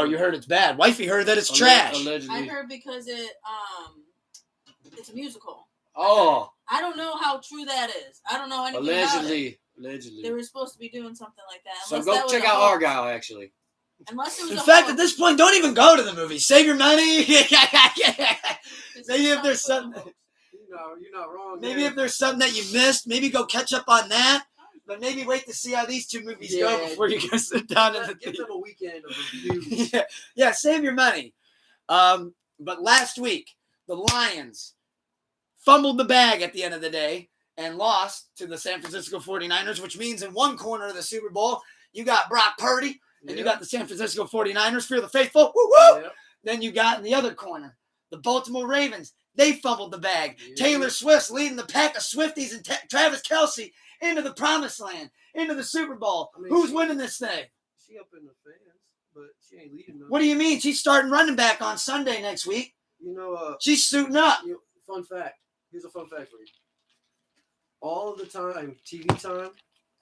you heard it's bad. Wifey heard that it's Alleg- trash. Allegedly. I heard because it's a musical. Oh, I don't know how true that is. I don't know anything about it. Allegedly. They were supposed to be doing something like that. So Unless go that was check a out hoax. Argyle, actually. Unless it was In a fact, hoax. at this point, don't even go to the movie. Save your money. It's Maybe if some there's sort of something, hoax. You're not wrong. maybe if there's something that you missed, maybe go catch up on that. But maybe wait to see how these two movies go Yeah, before you go sit down in the give theater. them a weekend of reviews. Yeah, save your money. But last week, the Lions fumbled the bag at the end of the day and lost to the San Francisco 49ers, which means in one corner of the Super Bowl, you got Brock Purdy and you got the San Francisco 49ers, Fear the Faithful. Woo woo! Yep. Then you got in the other corner, the Baltimore Ravens. They fumbled the bag. Yeah. Taylor Swift's leading the pack of Swifties and Travis Kelce into the promised land, into the Super Bowl. I mean, Who's winning this thing? She up in the fans, but she ain't leading them. What do you mean? She's starting running back on Sunday next week. She's suiting up. Fun fact. Here's a fun fact for you. All of the time, TV time,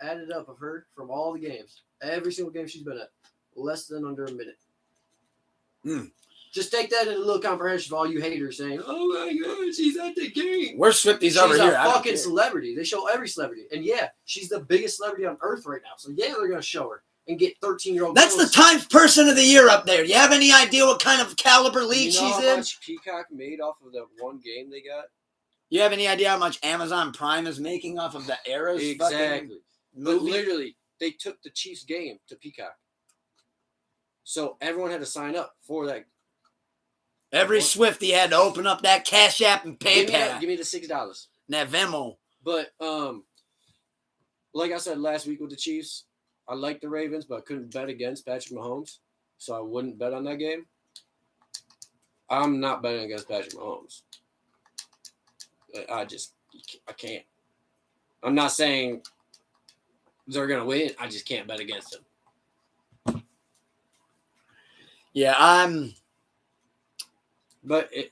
added up of her from all the games. Every single game she's been at. Less than under a minute. Just take that into a little comprehension for all you haters saying, oh my God, she's at the game. We're Swifties She's over a here. I don't fucking care. celebrity. They show every celebrity. And yeah, she's the biggest celebrity on earth right now. So yeah, they're going to show her and get 13-year-old That's the Times Person of the Year up there. You have any idea what kind of caliber league she's how in? much Peacock made off of that one game they got? You have any idea how much Amazon Prime is making off of the Arrows fucking Exactly. But movie? literally, they took the Chiefs game to Peacock. So everyone had to sign up for that. Every Swiftie had to open up that Cash App and PayPal. Give me the $6. That Venmo. But like I said last week with the Chiefs, I like the Ravens, but I couldn't bet against Patrick Mahomes, so I wouldn't bet on that game. I'm not betting against Patrick Mahomes. I can't. I'm not saying they're gonna win. I just can't bet against them. Yeah, I'm riding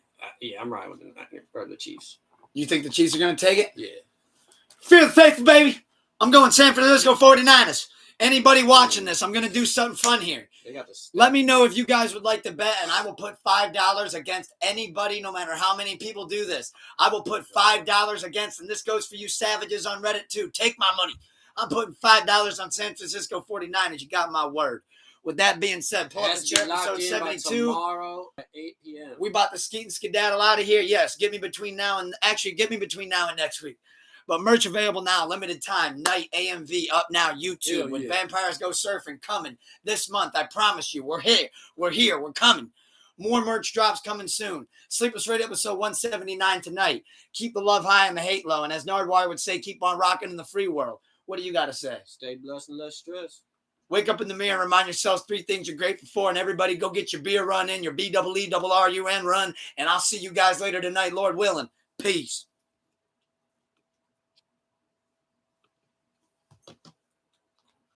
with the Chiefs. You think the Chiefs are going to take it? Yeah. Fear the faithful, baby. I'm going San Francisco 49ers. Anybody watching this, I'm going to do something fun here. They got this. Let me know if you guys would like to bet, and I will put $5 against anybody, no matter how many people do this. I will put $5 against, and this goes for you savages on Reddit too. Take my money. I'm putting $5 on San Francisco 49ers. You got my word. With that being said, pull up the chair, episode 72. Tomorrow at 8 p.m. We about to skeet and skedaddle out of here. Yes, get me between now and next week. But merch available now, limited time, night AMV up now, YouTube. When Vampires Go Surfing coming this month, I promise you, we're here, we're coming. More merch drops coming soon. Sleepless Radio episode 179 tonight. Keep the love high and the hate low. And as Nardwire would say, keep on rocking in the free world. What do you got to say? Stay blessed and less stress. Wake up in the mirror and remind yourselves 3 things you're grateful for. And everybody go get your beer run in, your BEERUN run. And I'll see you guys later tonight, Lord willing. Peace.